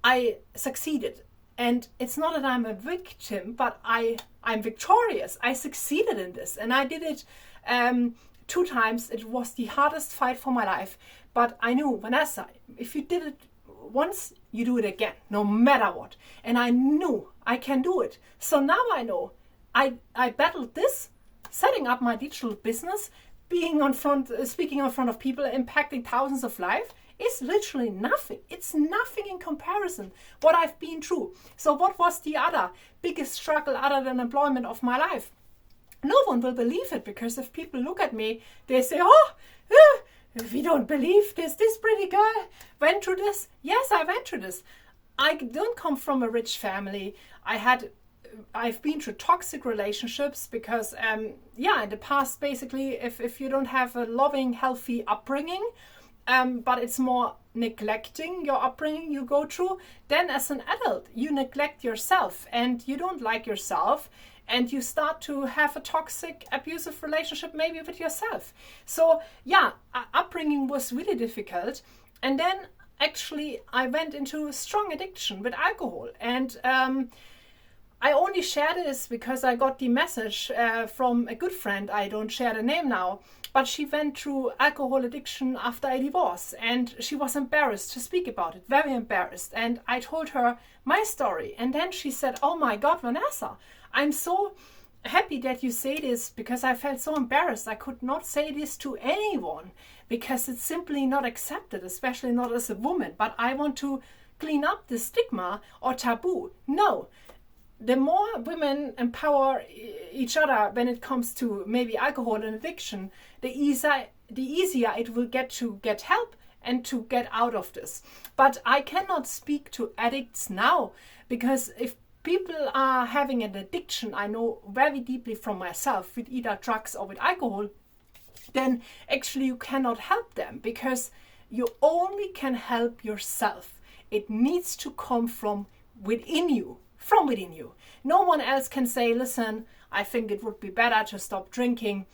Speaker 1: I succeeded. And it's not that I'm a victim, but I'm victorious. I succeeded in this, and I did it 2 times. It was the hardest fight for my life. But I knew, Vanessa, if you did it once, you do it again, no matter what. And I knew I can do it. So now I know. I battled this, setting up my digital business, speaking in front of people, impacting thousands of lives. Is literally nothing. It's nothing in comparison what I've been through. So what was the other biggest struggle other than employment of my life? No one will believe it, because if people look at me, they say, oh, we don't believe this pretty girl went through this. Yes, I went through this. I don't come from a rich family. I've been through toxic relationships because, in the past, basically, if you don't have a loving, healthy upbringing, but it's more neglecting your upbringing you go through, then as an adult you neglect yourself and you don't like yourself, and you start to have a toxic, abusive relationship maybe with yourself. So yeah, upbringing was really difficult. And then actually I went into a strong addiction with alcohol. And I only share this because I got the message from a good friend. I don't share the name now, but she went through alcohol addiction after a divorce, and she was embarrassed to speak about it, very embarrassed. And I told her my story, and then she said, "Oh my God, Vanessa, I'm so happy that you say this, because I felt so embarrassed. I could not say this to anyone because it's simply not accepted, especially not as a woman. But I want to clean up the stigma or taboo." No. The more women empower each other when it comes to maybe alcohol and addiction, the easier it will get to get help and to get out of this. But I cannot speak to addicts now, because if people are having an addiction, I know very deeply from myself, with either drugs or with alcohol, then actually you cannot help them, because you only can help yourself. It needs to come from within you. From within you. No one else can say, "Listen, I think it would be better to stop drinking."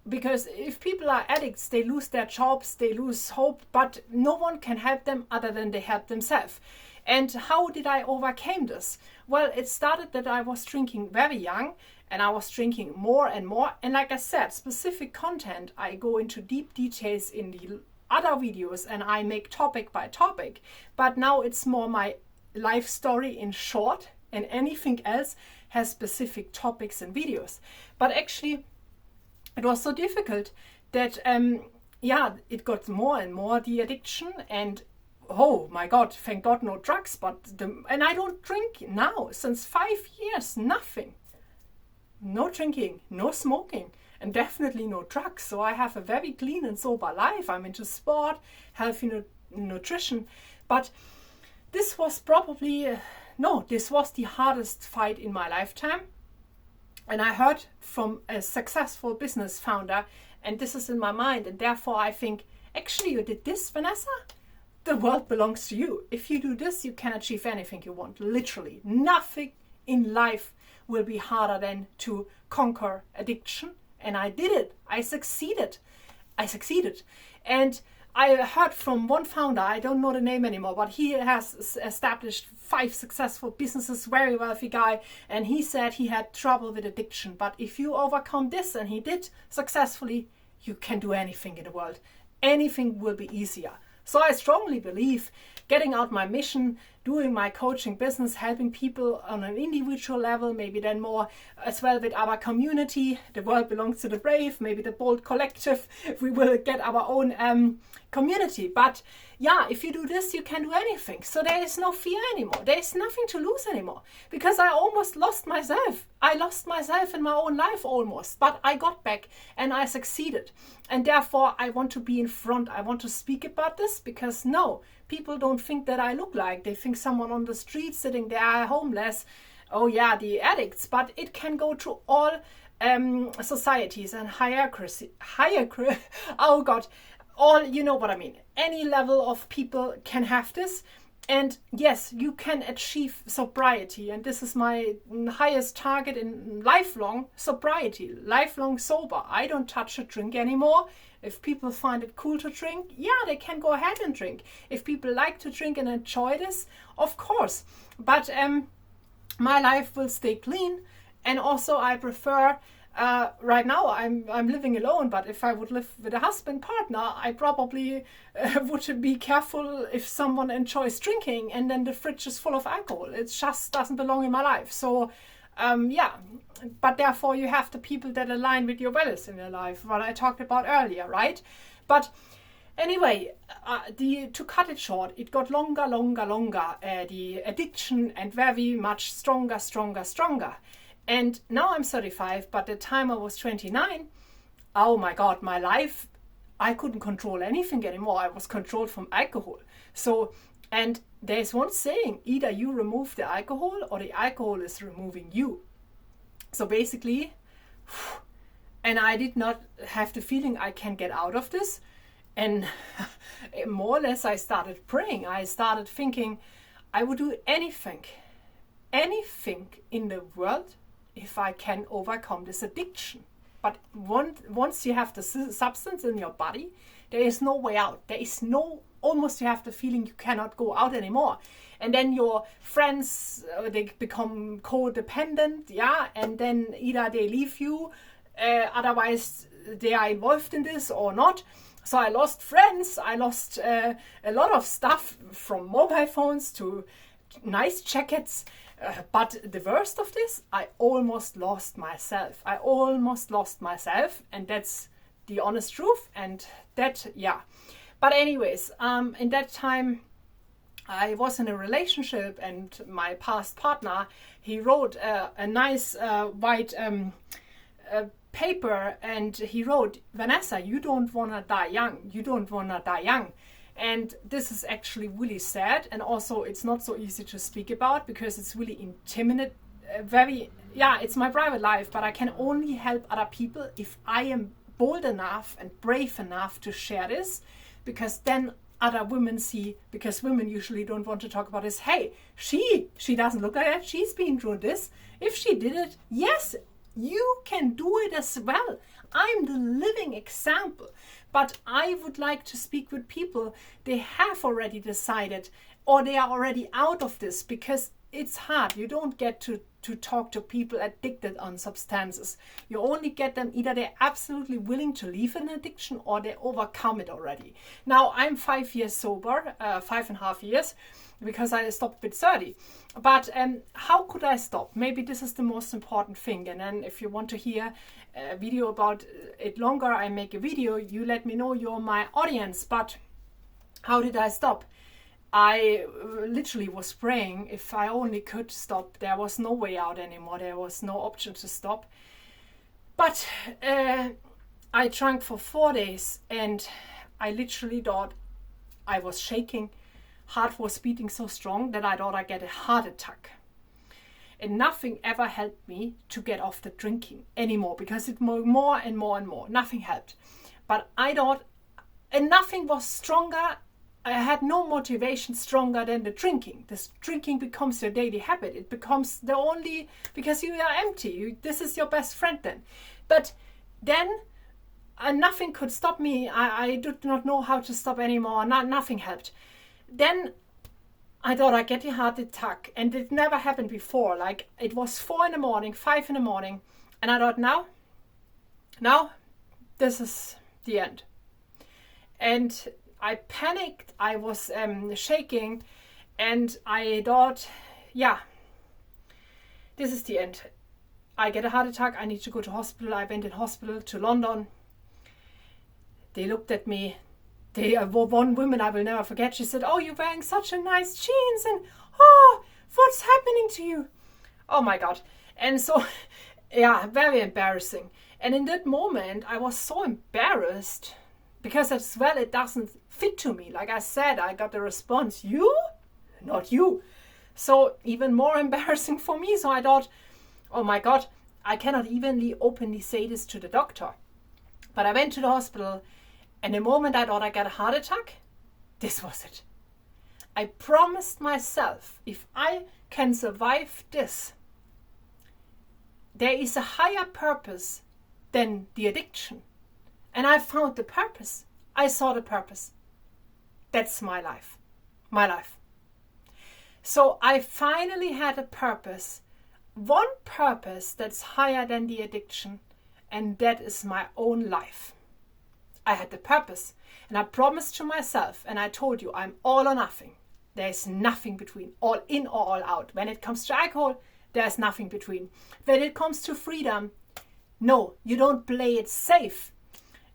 Speaker 1: Because if people are addicts, they lose their jobs, they lose hope, but no one can help them other than they help themselves. And how did I overcome this? Well, it started that I was drinking very young, and I was drinking more and more. And like I said, specific content, I go into deep details in the other videos, and I make topic by topic. But now it's more my life story in short, and anything else has specific topics and videos. But actually, it was so difficult that, it got more and more, the addiction. And oh my God, thank God, no drugs. And I don't drink now since 5 years, nothing. No drinking, no smoking, and definitely no drugs. So I have a very clean and sober life. I'm into sport, healthy nutrition. But this was probably... this was the hardest fight in my lifetime. And I heard from a successful business founder, and this is in my mind, and therefore I think, actually, you did this, Vanessa? The world belongs to you. If you do this, you can achieve anything you want. Literally, nothing in life will be harder than to conquer addiction. And I did it. I succeeded. And I heard from one founder, I don't know the name anymore, but he has established 5 successful businesses, very wealthy guy, and he said he had trouble with addiction. But if you overcome this, and he did successfully, you can do anything in the world. Anything will be easier. So I strongly believe getting out my mission, doing my coaching business, helping people on an individual level, maybe then more as well with our community. The world belongs to the brave, maybe the bold collective. We will get our own community. But yeah, if you do this, you can do anything. So there is no fear anymore. There is nothing to lose anymore, because I almost lost myself. I lost myself in my own life almost, but I got back and I succeeded. And therefore I want to be in front. I want to speak about this, because no, people don't think that I look like. They think someone on the street sitting there homeless. Oh yeah, the addicts. But it can go to all societies and hierarchy. Oh God. All, you know what I mean. Any level of people can have this. And yes, you can achieve sobriety. And this is my highest target in lifelong sobriety, lifelong sober. I don't touch a drink anymore. If people find it cool to drink, yeah, they can go ahead and drink. If people like to drink and enjoy this, of course. But my life will stay clean. And also I prefer... right now I'm living alone, but if I would live with a husband partner, I probably would be careful if someone enjoys drinking and then the fridge is full of alcohol. It just doesn't belong in my life. So but therefore you have the people that align with your values in your life, what I talked about earlier, right? But anyway, to cut it short, it got longer, the addiction, and very much stronger. And now I'm 35, but the time I was 29, oh my God, my life, I couldn't control anything anymore. I was controlled from alcohol. So, and there's one saying, either you remove the alcohol or the alcohol is removing you. So basically, and I did not have the feeling I can get out of this. And more or less I started praying. I started thinking I would do anything in the world if I can overcome this addiction. But once you have the substance in your body, there is no way out. There is almost you have the feeling you cannot go out anymore. And then your friends, they become codependent, yeah, and then either they leave you, otherwise they are involved in this or not. So I lost friends, I lost a lot of stuff, from mobile phones to nice jackets. But the worst of this, I almost lost myself. And that's the honest truth. And that, yeah. But anyways, in that time, I was in a relationship, and my past partner, he wrote a nice white paper, and he wrote, Vanessa, you don't want to die young. You don't want to die young. And this is actually really sad, and also it's not so easy to speak about because it's really intimate, it's my private life, but I can only help other people if I am bold enough and brave enough to share this, because then other women see, because women usually don't want to talk about this, hey, she doesn't look like that, she's been through this. If she did it, yes, you can do it as well. I'm the living example. But I would like to speak with people, they have already decided, or they are already out of this, because it's hard. You don't get to talk to people addicted on substances. You only get them, either they're absolutely willing to leave an addiction or they overcome it already. Now, I'm 5 years sober, 5.5 years, because I stopped with 30. But how could I stop? Maybe this is the most important thing. And then if you want to hear a video about it longer, I make a video. You let me know, you're my audience. But how did I stop? I literally was praying if I only could stop. There was no way out anymore. There was no option to stop. But I drank for 4 days, and I literally thought I was shaking. Heart was beating so strong that I thought I'd get a heart attack. And nothing ever helped me to get off the drinking anymore, because it more and more and more. Nothing helped. But I thought, and nothing was stronger. I had no motivation stronger than the drinking. This drinking becomes your daily habit. It becomes the only, because you are empty. This is your best friend then. But then nothing could stop me. I did not know how to stop anymore. Nothing helped. Then I thought I'd get a heart attack, and it never happened before. Like, it was 4 a.m, 5 a.m, and I thought, now, this is the end. And I panicked, I was shaking, and I thought, yeah, this is the end. I get a heart attack, I need to go to hospital. I went in hospital to London. They looked at me. One woman I will never forget, she said, oh, you're wearing such a nice jeans, and oh, what's happening to you? Oh my God. And so, yeah, very embarrassing. And in that moment, I was so embarrassed, because as well, it doesn't fit to me. Like I said, I got the response, you? Not you. So even more embarrassing for me. So I thought, oh my God, I cannot even openly say this to the doctor. But I went to the hospital, and the moment I thought I got a heart attack, this was it. I promised myself, if I can survive this, there is a higher purpose than the addiction. And I found the purpose. I saw the purpose. That's my life. My life. So I finally had a purpose. One purpose that's higher than the addiction. And that is my own life. I had the purpose. And I promised to myself, and I told you, I'm all or nothing. There's nothing between. All in or all out. When it comes to alcohol, there's nothing between. When it comes to freedom, no, you don't play it safe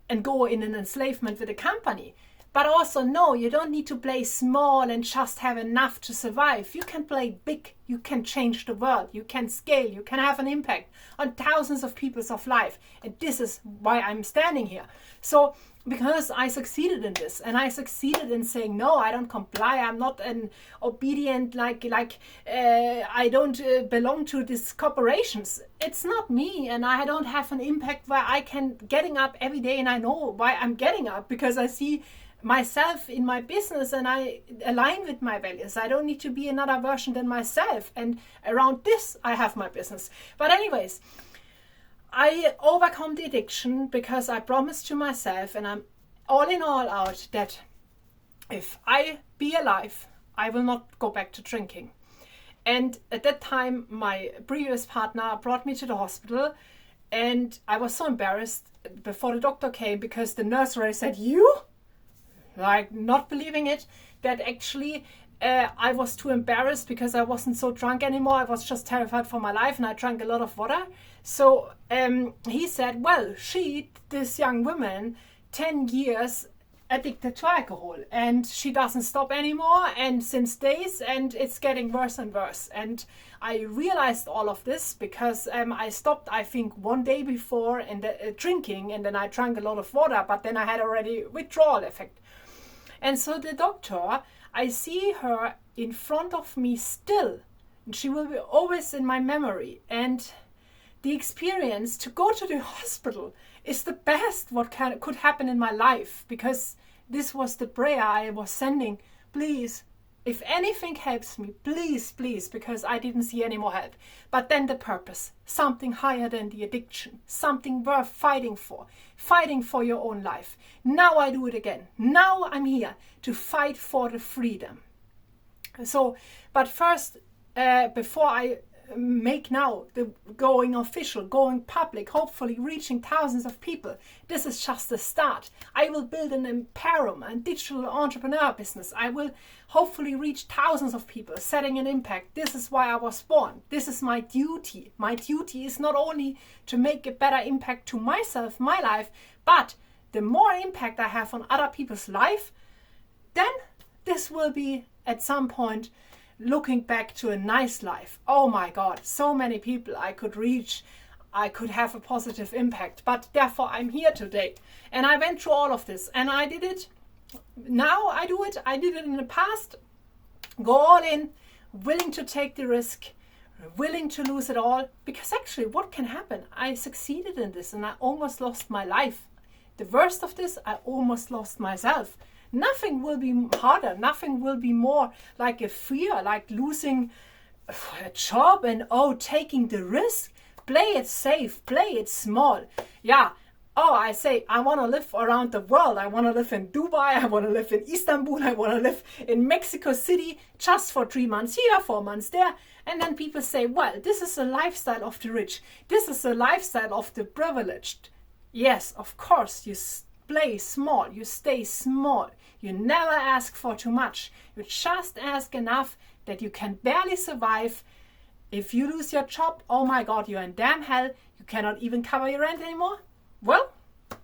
Speaker 1: and go in an enslavement with a company. But also, no, you don't need to play small and just have enough to survive. You can play big. You can change the world. You can scale. You can have an impact on thousands of people's of life. And this is why I'm standing here. So, because I succeeded in this, and I succeeded in saying, no, I don't comply. I'm not an obedient, I don't belong to these corporations. It's not me, and I don't have an impact where I can getting up every day, and I know why I'm getting up, because I see myself in my business and I align with my values. I don't need to be another version than myself. And around this, I have my business. But anyways, I overcome the addiction because I promised to myself, and I'm all in all out, that if I be alive, I will not go back to drinking. And at that time, my previous partner brought me to the hospital, and I was so embarrassed before the doctor came because the nurse already said, "You?" Like, not believing it, that actually I was too embarrassed because I wasn't so drunk anymore. I was just terrified for my life, and I drank a lot of water. So he said, well, this young woman, 10 years addicted to alcohol, and she doesn't stop anymore, and since days, and it's getting worse and worse. And I realized all of this because I stopped, I think, one day before and drinking, and then I drank a lot of water, but then I had already withdrawal effect. And so the doctor, I see her in front of me still, and she will be always in my memory. And the experience to go to the hospital is the best what could happen in my life, because this was the prayer I was sending. Please, if anything helps me, please, please, because I didn't see any more help. But then the purpose, something higher than the addiction, something worth fighting for your own life. Now I do it again. Now I'm here to fight for the freedom. So, but first, before I make now the going official, going public, hopefully reaching thousands of people, this is just the start. I will build an empowerment, a digital entrepreneur business. I will hopefully reach thousands of people, setting an impact. This is why I was born. This is my duty. My duty is not only to make a better impact to myself, my life, but the more impact I have on other people's life, then this will be at some point looking back to a nice life. Oh my God, so many people I could reach. I could have a positive impact, but therefore I'm here today. And I went through all of this, and I did it. Now I do it. I did it in the past. Go all in, willing to take the risk, willing to lose it all, because actually what can happen? I succeeded in this and I almost lost my life. The worst of this, I almost lost myself. Nothing will be harder. Nothing will be more like a fear, like losing a job and taking the risk. Play it safe. Play it small. Yeah. I say I want to live around the world. I want to live in Dubai. I want to live in Istanbul. I want to live in Mexico City just for 3 months here, 4 months there. And then people say, well, this is a lifestyle of the rich. This is a lifestyle of the privileged. Yes, of course, you play small. You stay small. You never ask for too much. You just ask enough that you can barely survive. If you lose your job, oh my God, you're in damn hell. You cannot even cover your rent anymore. Well,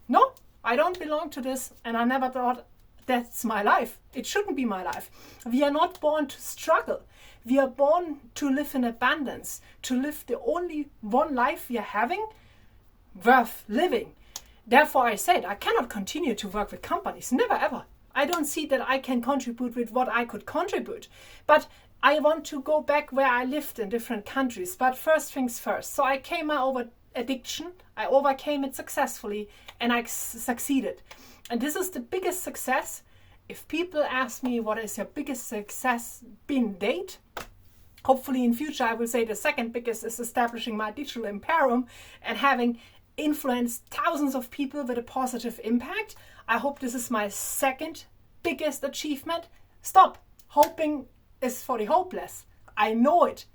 Speaker 1: no, I don't belong to this, and I never thought that's my life. It shouldn't be my life. We are not born to struggle. We are born to live in abundance, to live the only one life we are having worth living. Therefore, I said I cannot continue to work with companies. Never, ever. I don't see that I can contribute with what I could contribute. But I want to go back where I lived in different countries. But first things first. So I came over addiction. I overcame it successfully, and I succeeded. And this is the biggest success. If people ask me what is your biggest success been date, hopefully in future I will say the second biggest is establishing my digital imperium and having influenced thousands of people with a positive impact. I hope this is my second biggest achievement. Stop. Hoping is for the hopeless. I know it.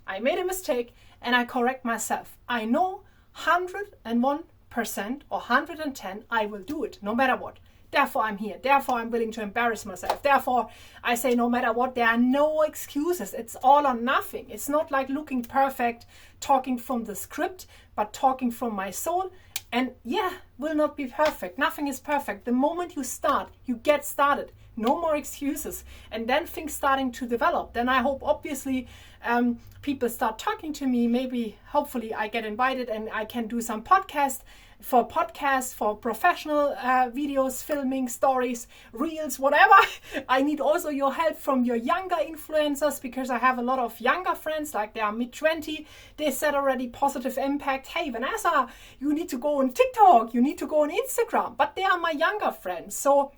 Speaker 1: I made a mistake and I correct myself. I know 101% or 110 I will do it no matter what. Therefore I'm here. Therefore I'm willing to embarrass myself. Therefore I say no matter what, there are no excuses. It's all or nothing. It's not like looking perfect, talking from the script, but talking from my soul. And will not be perfect. Nothing is perfect. The moment you start, you get started. No more excuses. And then things starting to develop. Then I hope obviously people start talking to me. Maybe, hopefully I get invited and I can do some podcasts, for professional videos, filming, stories, reels, whatever. I need also your help from your younger influencers, because I have a lot of younger friends, like they are mid-20. They said already positive impact. Hey, Vanessa, you need to go on TikTok. You need to go on Instagram. But they are my younger friends. So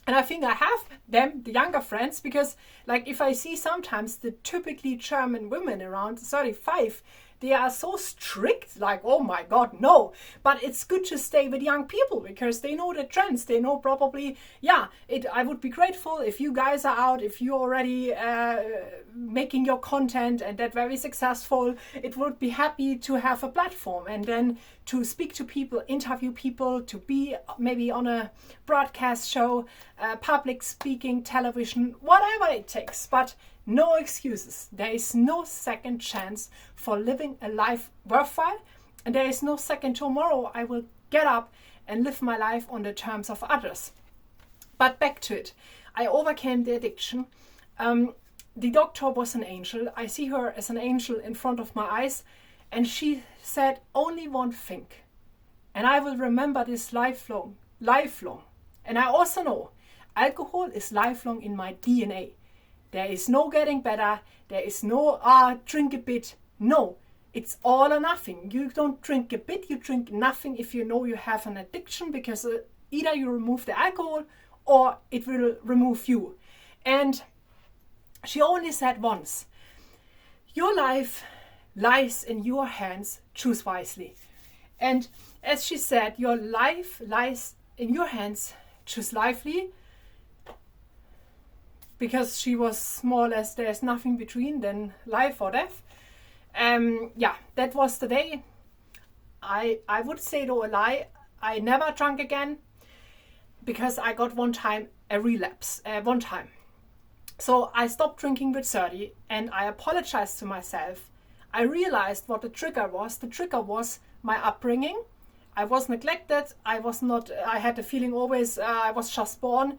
Speaker 1: And I think I have them, the younger friends, because like if I see sometimes the typically German women around 35, they are so strict, like, oh my God, no. But it's good to stay with young people because they know the trends. They know probably, I would be grateful if you guys are out, if you're already making your content and that very successful. It would be happy to have a platform and then to speak to people, interview people, to be maybe on a broadcast show, public speaking, television, whatever it takes. But no excuses. There is no second chance for living a life worthwhile, and there is no second tomorrow I will get up and live my life on the terms of others. But back to it. I overcame the addiction. The doctor was an angel. I see her as an angel in front of my eyes, and she said only one thing, and I will remember this lifelong. And I also know alcohol is lifelong in my DNA. There is no getting better. There is no, drink a bit. No, it's all or nothing. You don't drink a bit, you drink nothing if you know you have an addiction, because either you remove the alcohol or it will remove you. And she only said once, your life lies in your hands, choose wisely. And as she said, your life lies in your hands, choose lively. Because she was more or less, there's nothing between than life or death. That was the day. I would say though a lie, I never drank again, because I got one time a relapse, one time. So I stopped drinking with 30 and I apologized to myself. I realized what the trigger was. The trigger was my upbringing. I was neglected. I had the feeling always I was just born.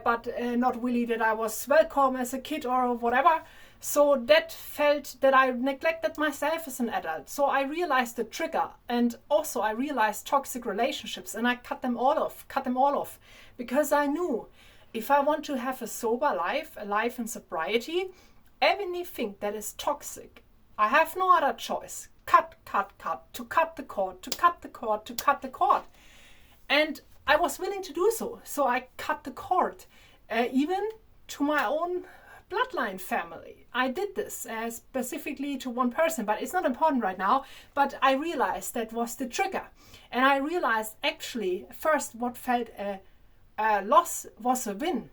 Speaker 1: But not really that I was welcome as a kid or whatever. So that felt that I neglected myself as an adult. So I realized the trigger, and also I realized toxic relationships, and I cut them all off, because I knew if I want to have a sober life, a life in sobriety, anything that is toxic, I have no other choice. Cut, to cut the cord. And I was willing to do so. So I cut the cord, even to my own bloodline family. I did this specifically to one person, but it's not important right now. But I realized that was the trigger. And I realized actually first what felt a loss was a win.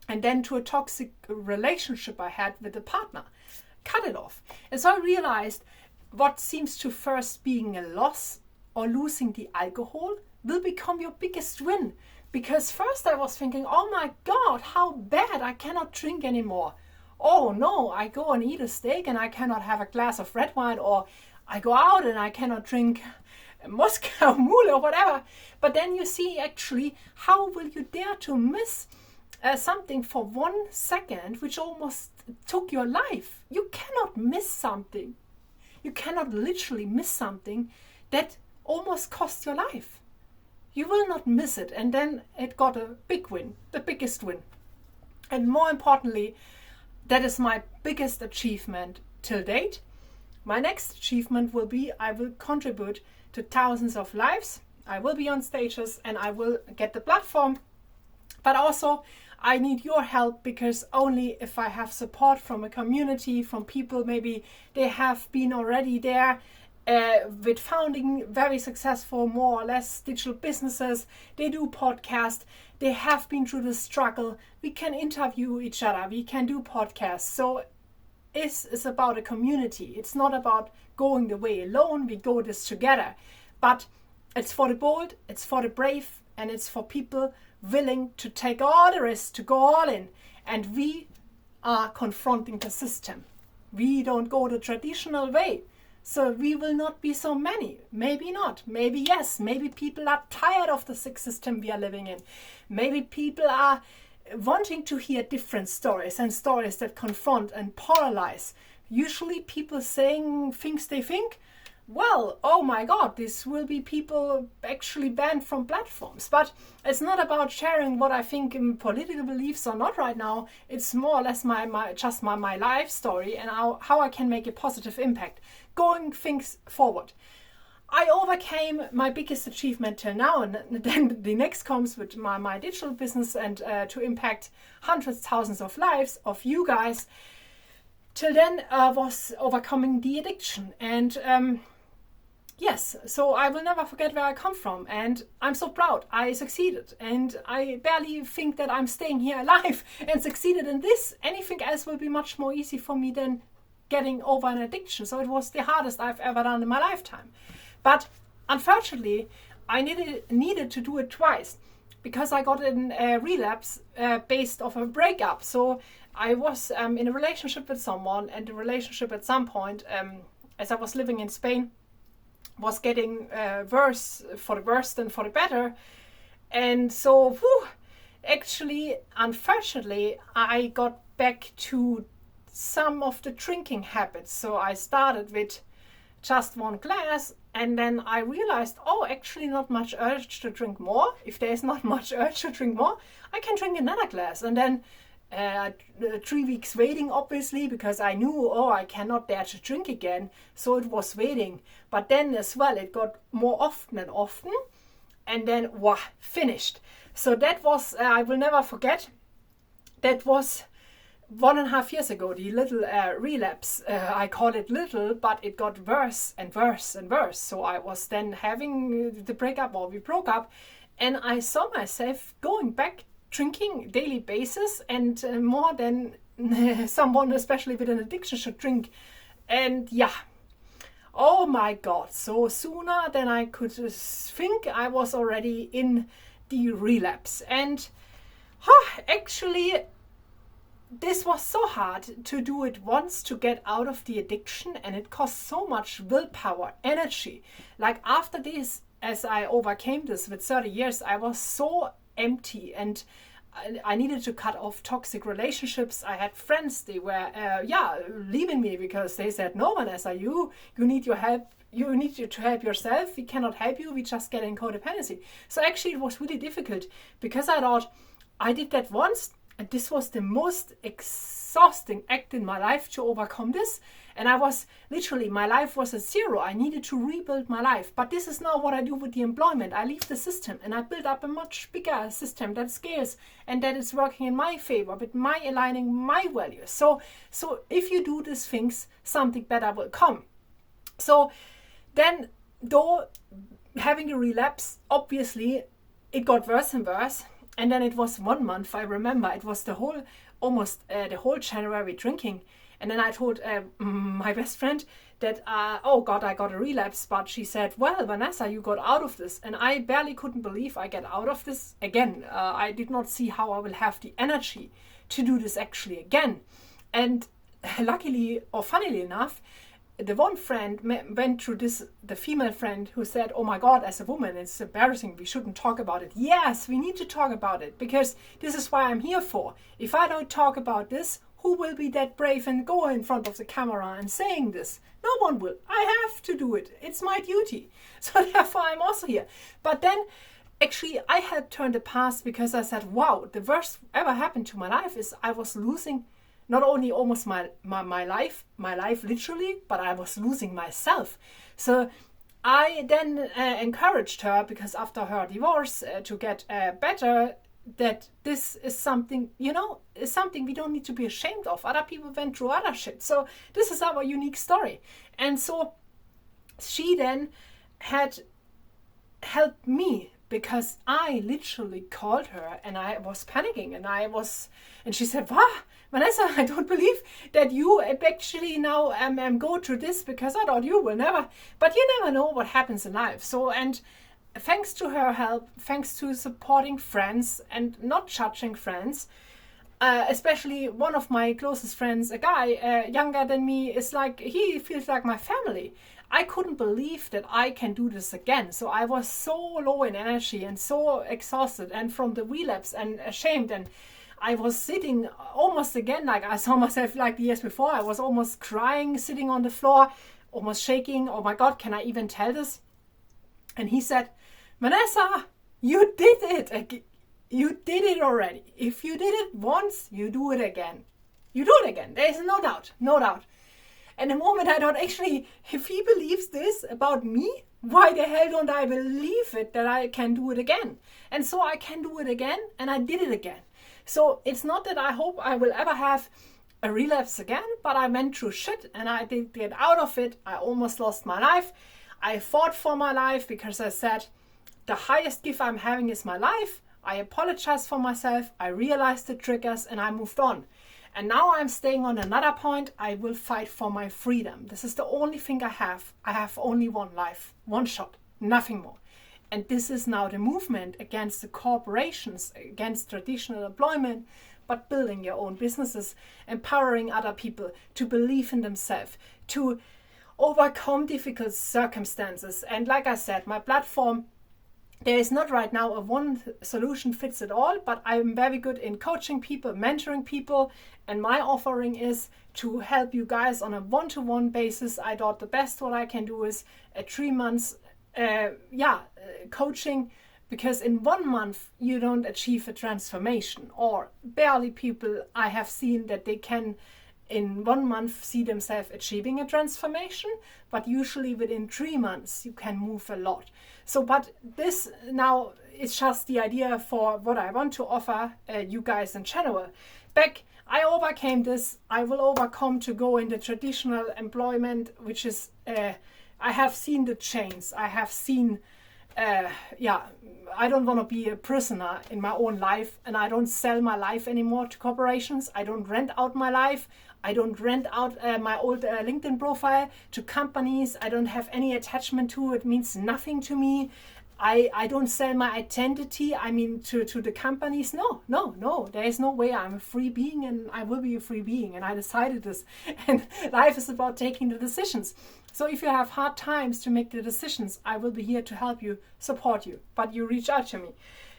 Speaker 1: And then to a toxic relationship I had with a partner. Cut it off. And so I realized what seems to first being a loss or losing the alcohol will become your biggest win. Because first I was thinking, oh my God, how bad, I cannot drink anymore. Oh no, I go and eat a steak and I cannot have a glass of red wine, or I go out and I cannot drink Moscow Mule or whatever. But then you see actually, how will you dare to miss something for 1 second which almost took your life? You cannot miss something. You cannot literally miss something that almost cost your life. You will not miss it. And then it got a big win, the biggest win. And more importantly, that is my biggest achievement till date. My next achievement will be I will contribute to thousands of lives. I will be on stages and I will get the platform. But also I need your help, because only if I have support from a community, from people, maybe they have been already there with founding very successful, more or less digital businesses. They do podcasts. They have been through the struggle. We can interview each other. We can do podcasts. So it's about a community. It's not about going the way alone. We go this together. But it's for the bold, it's for the brave, and it's for people willing to take all the risks, to go all in. And we are confronting the system. We don't go the traditional way. So we will not be so many. Maybe not. Maybe yes. Maybe people are tired of the sick system we are living in. Maybe people are wanting to hear different stories, and stories that confront and polarize. Usually people saying things they think, well, oh my God, this will be people actually banned from platforms. But it's not about sharing what I think in political beliefs or not right now. It's more or less my life story and how I can make a positive impact. Going things forward. I overcame my biggest achievement till now, and then the next comes with my digital business and to impact hundreds, thousands of lives of you guys. Till then was overcoming the addiction, and yes, so I will never forget where I come from, and I'm so proud I succeeded, and I barely think that I'm staying here alive and succeeded in this. Anything else will be much more easy for me than getting over an addiction. So it was the hardest I've ever done in my lifetime. But unfortunately, I needed to do it twice because I got in a relapse based off a breakup. So I was in a relationship with someone, and the relationship at some point, as I was living in Spain, was getting worse for the worse than for the better. And so, actually, unfortunately, I got back to some of the drinking habits. So I started with just one glass, and then I realized, actually not much urge to drink more. If there's not much urge to drink more, I can drink another glass. And then 3 weeks waiting, obviously, because I knew, I cannot dare to drink again. So it was waiting. But then as well, it got more often and often. And then, finished. So that was, I will never forget, that was 1.5 years ago, the little relapse. I call it little, but it got worse and worse and worse. So I was then having the breakup, or we broke up, and I saw myself going back drinking daily basis, and more than someone, especially with an addiction, should drink. And oh my God, so sooner than I could think, I was already in the relapse. And actually, this was so hard to do it once, to get out of the addiction, and it cost so much willpower, energy. Like after this, as I overcame this with 30 years, I was so empty, and I needed to cut off toxic relationships. I had friends, they were leaving me because they said, no, Vanessa, you need your help. You need to help yourself. We cannot help you. We just get in codependency. So actually it was really difficult, because I thought I did that once, and this was the most exhausting act in my life to overcome this. And I was literally, my life was at zero. I needed to rebuild my life. But this is not what I do with the employment. I leave the system and I build up a much bigger system that scales and that is working in my favor, with my aligning my values. So if you do these things, something better will come. So then, though having a relapse, obviously it got worse and worse. And then it was 1 month, I remember, it was almost the whole January drinking. And then I told my best friend that, I got a relapse. But she said, well, Vanessa, you got out of this. And I barely couldn't believe I get out of this again. I did not see how I will have the energy to do this actually again. And luckily, or funnily enough, the one friend went through this, the female friend, who said, oh my God, as a woman, it's embarrassing. We shouldn't talk about it. Yes, we need to talk about it, because this is why I'm here for. If I don't talk about this, who will be that brave and go in front of the camera and saying this? No one will. I have to do it. It's my duty. So therefore I'm also here. But then actually I helped turn the past, because I said, wow, the worst ever happened to my life is I was losing not only almost my life literally, but I was losing myself. So I then encouraged her, because after her divorce, to get better, that this is something, is something we don't need to be ashamed of. Other people went through other shit. So this is our unique story. And so she then had helped me, because I literally called her and I was panicking, and she said, Vanessa, I don't believe that you actually now go through this, because I thought you will never, but you never know what happens in life. So, and thanks to her help, thanks to supporting friends and not judging friends, especially one of my closest friends, a guy younger than me, is like, he feels like my family. I couldn't believe that I can do this again. So I was so low in energy and so exhausted, and from the relapse and ashamed, and I was sitting almost again, like I saw myself like the years before. I was almost crying, sitting on the floor, almost shaking. Oh my God, can I even tell this? And he said, Vanessa, you did it. You did it already. If you did it once, you do it again. You do it again. There is no doubt. And the moment I thought, actually, if he believes this about me, Why the hell don't I believe it that I can do it again? And so I can do it again, and I did it again. So it's not that I hope I will ever have a relapse again, but I went through shit and I did get out of it. I almost lost my life. I fought for my life because I said, the highest gift I'm having is my life. I apologized for myself. I realized the triggers and I moved on. And now I'm staying on another point. I will fight for my freedom. This is the only thing I have. I have only one life, one shot, nothing more. And this is now the movement against the corporations, against traditional employment, but building your own businesses, empowering other people to believe in themselves, to overcome difficult circumstances. And like I said, my platform, there is not right now a one solution fits it all, but I'm very good in coaching people, mentoring people, and my offering is to help you guys on a one-to-one basis. I thought the best what I can do is a 3 months coaching, because in 1 month you don't achieve a transformation, or barely people I have seen that they can in 1 month see themselves achieving a transformation, but usually within 3 months you can move a lot. So, but this now is just the idea for what I want to offer you guys in general. I overcame this. I will overcome to go in the traditional employment, which is, I have seen the chains. I have seen, I don't want to be a prisoner in my own life, and I don't sell my life anymore to corporations. I don't rent out my life. I don't rent out my old LinkedIn profile to companies. I don't have any attachment to it. It means nothing to me. I don't sell my identity, to the companies. No. There is no way. I'm a free being and I will be a free being. And I decided this. And life is about taking the decisions. So if you have hard times to make the decisions, I will be here to help you, support you. But you reach out to me.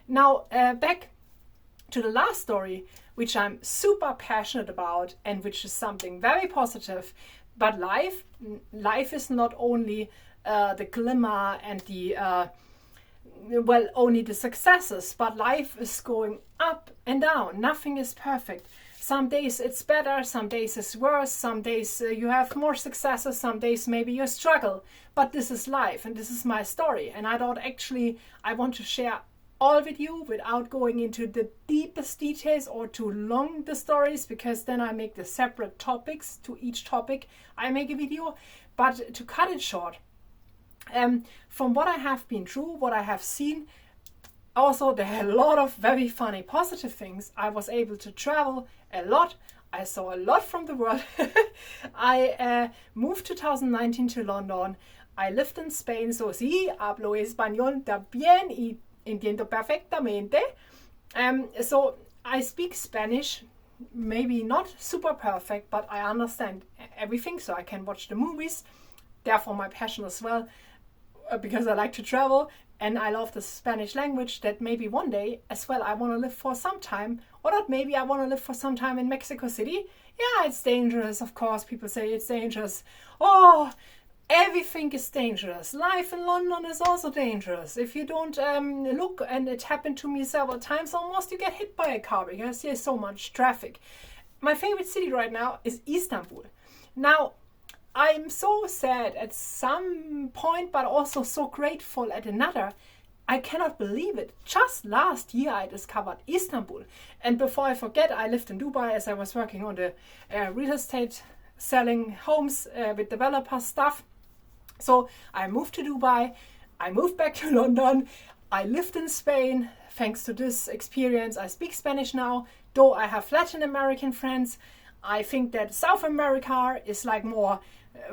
Speaker 1: Now, back to the last story, which I'm super passionate about and which is something very positive. But life is not only the glimmer and the only the successes, but life is going up and down. Nothing is perfect. Some days it's better, some days it's worse, some days you have more successes, some days maybe you struggle. But this is life and this is my story. And I thought actually I want to share all with you without going into the deepest details or too long the stories, because then I make the separate topics. To each topic I make a video. But to cut it short, from what I have been through, what I have seen, also there are a lot of very funny positive things. I was able to travel a lot. I saw a lot from the world. I moved 2019 to London. I lived in Spain, so sí, hablo español también y entiendo perfectamente. So I speak Spanish, maybe not super perfect, but I understand everything, so I can watch the movies. Therefore my passion as well, because I like to travel and I love the Spanish language, that maybe one day as well I want to live for some time, or not maybe I want to live for some time in Mexico City. Yeah, it's dangerous, of course. People say it's dangerous. Oh, everything is dangerous. Life in London is also dangerous. If you don't look, and it happened to me several times almost, you get hit by a car because there's so much traffic. My favorite city right now is Istanbul. Now, I'm so sad at some point, but also so grateful at another. I cannot believe it. Just last year I discovered Istanbul. And before I forget, I lived in Dubai as I was working on the real estate, selling homes with developer stuff. So I moved to Dubai. I moved back to London. I lived in Spain. Thanks to this experience, I speak Spanish now. Though I have Latin American friends, I think that South America is like more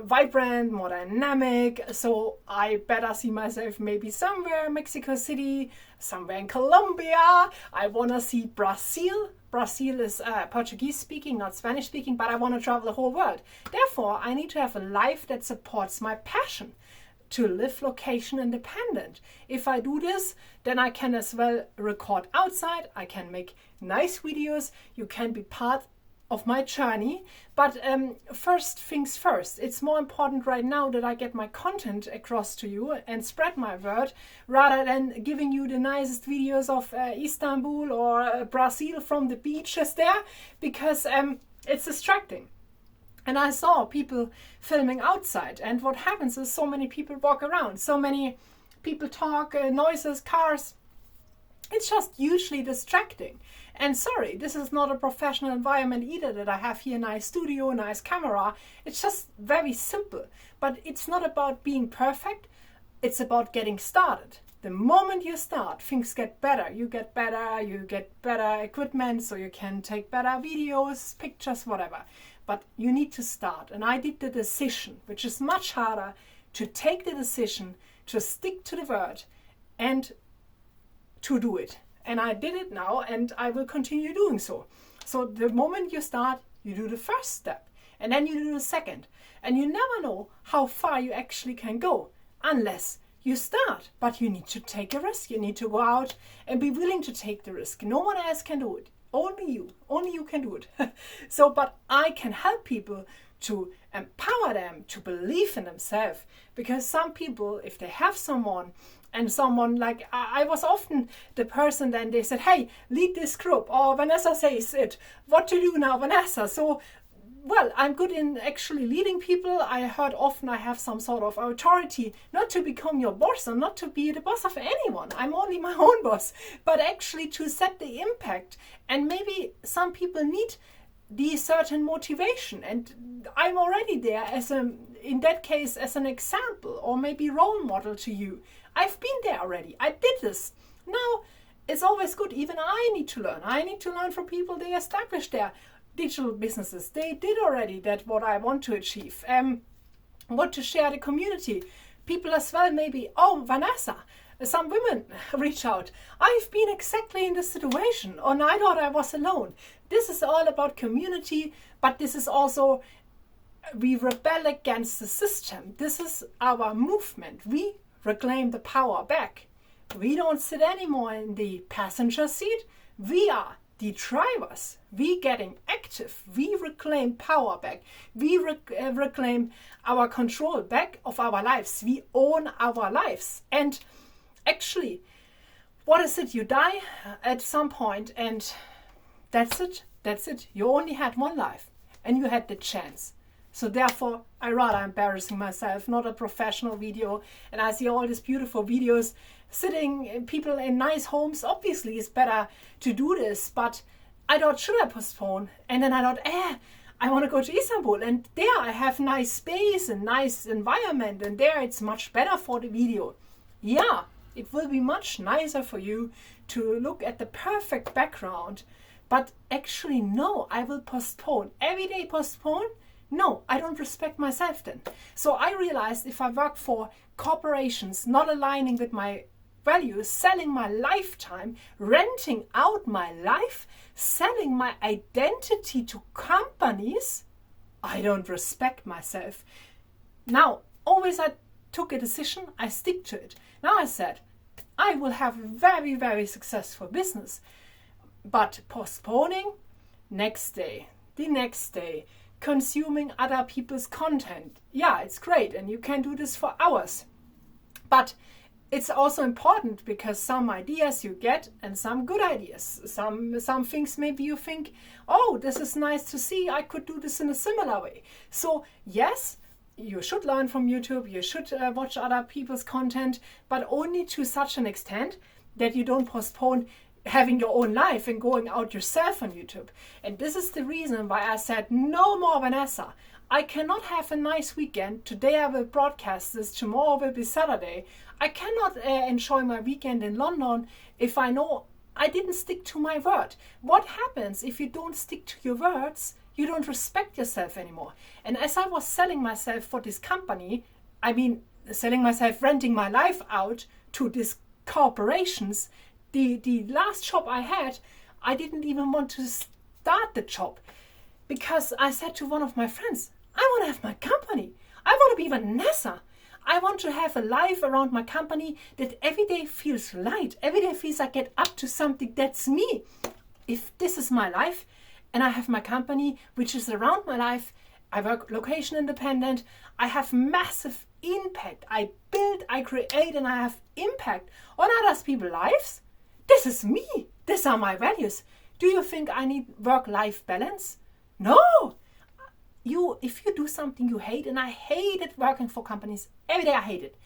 Speaker 1: vibrant, more dynamic, so I better see myself maybe somewhere in Mexico City, somewhere in Colombia. I want to see Brazil. Brazil is Portuguese speaking, not Spanish speaking, but I want to travel the whole world. Therefore, I need to have a life that supports my passion, to live location independent. If I do this, then I can as well record outside, I can make nice videos, you can be part of my journey. But first things first, it's more important right now that I get my content across to you and spread my word, rather than giving you the nicest videos of Istanbul or Brazil from the beaches there, because it's distracting. And I saw people filming outside, and what happens is so many people walk around, so many people talk, noises, cars. It's just usually distracting. And sorry, this is not a professional environment either that I have here, nice studio, nice camera. It's just very simple. But it's not about being perfect. It's about getting started. The moment you start, things get better. You get better equipment, so you can take better videos, pictures, whatever. But you need to start. And I did the decision, which is much harder, to take the decision, to stick to the word, and to do it. And I did it now, and I will continue doing so. So the moment you start, you do the first step, and then you do the second. And you never know how far you actually can go unless you start. But you need to take a risk. You need to go out and be willing to take the risk. No one else can do it. Only you can do it. So, but I can help people to empower them to believe in themselves, because some people, if they have someone, and someone like I was often the person, then they said, hey, lead this group, or Vanessa says it, what to do now, Vanessa? So, well, I'm good in actually leading people. I heard often I have some sort of authority, not to become your boss or not to be the boss of anyone. I'm only my own boss, but actually to set the impact. And maybe some people need the certain motivation, and I'm already there in that case as an example, or maybe role model to you. I've been there already. I did this. Now it's always good. Even I need to learn. I need to learn from people. They established their digital businesses. They did already that what I want to achieve. Want to share the community. People as well, maybe, oh, Vanessa, some women reach out. I've been exactly in this situation, and I thought I was alone. This is all about community, but this is also, we rebel against the system. This is our movement. We reclaim the power back. We don't sit anymore in the passenger seat. We are the drivers. We getting active. We reclaim power back. We reclaim our control back of our lives. We own our lives. And actually, what is it? You die at some point, and that's it. That's it. You only had one life, and you had the chance. So therefore, I rather embarrassing myself, not a professional video. And I see all these beautiful videos, sitting people in nice homes. Obviously, it's better to do this. But I thought, should I postpone? And then I thought, I want to go to Istanbul. And there I have nice space and nice environment. And there it's much better for the video. Yeah, it will be much nicer for you to look at the perfect background. But actually, no, I will postpone. Every day postpone? No, I don't respect myself then. So I realized if I work for corporations not aligning with my values, selling my lifetime, renting out my life, selling my identity to companies, I don't respect myself. Now, always I took a decision, I stick to it. Now I said, I will have a very, very successful business. But postponing, next day, the next day, consuming other people's content. Yeah, it's great, and you can do this for hours. But it's also important because some ideas you get, and some good ideas. Some things maybe you think, oh, this is nice to see, I could do this in a similar way. So yes, you should learn from YouTube, you should watch other people's content, but only to such an extent that you don't postpone having your own life and going out yourself on YouTube. And this is the reason why I said, no more Vanessa. I cannot have a nice weekend. Today I will broadcast this, tomorrow will be Saturday. I cannot enjoy my weekend in London if I know I didn't stick to my word. What happens if you don't stick to your words? You don't respect yourself anymore. And as I was selling myself for this company, I mean, selling myself, renting my life out to these corporations, the last job I had, I didn't even want to start the job because I said to one of my friends, I want to have my company. I want to be Vanessa. I want to have a life around my company that every day feels light. Every day feels I get up to something that's me. If this is my life and I have my company, which is around my life, I work location independent, I have massive impact. I build, I create, and I have impact on other people's lives. This is me. These are my values. Do you think I need work-life balance? No. if you do something you hate, and I hated working for companies, every day I hate it.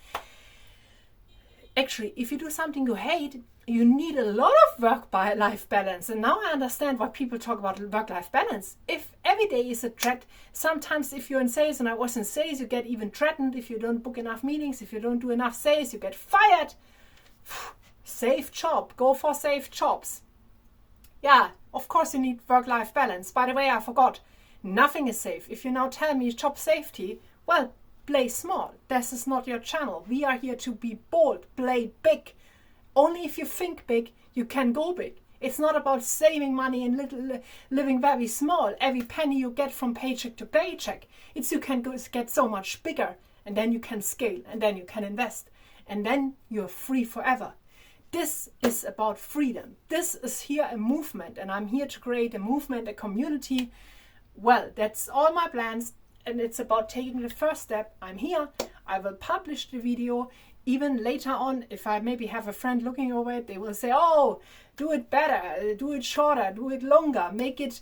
Speaker 1: Actually, if you do something you hate, you need a lot of work-life balance. And now I understand why people talk about work-life balance. If every day is a threat, sometimes if you're in sales, and I was in sales, you get even threatened if you don't book enough meetings, if you don't do enough sales, you get fired. Safe job, go for safe jobs. Yeah, of course you need work-life balance. By the way, I forgot, nothing is safe. If you now tell me job safety, well, play small. This is not your channel. We are here to be bold, play big. Only if you think big, you can go big. It's not about saving money and living very small. Every penny you get from paycheck to paycheck, you can get so much bigger, and then you can scale, and then you can invest, and then you're free forever. This is about freedom. This is here a movement, and I'm here to create a movement, a community. Well, that's all my plans, and it's about taking the first step. I'm here. I will publish the video. Even later on, if I maybe have a friend looking over it, they will say, oh, do it better, do it shorter, do it longer, make it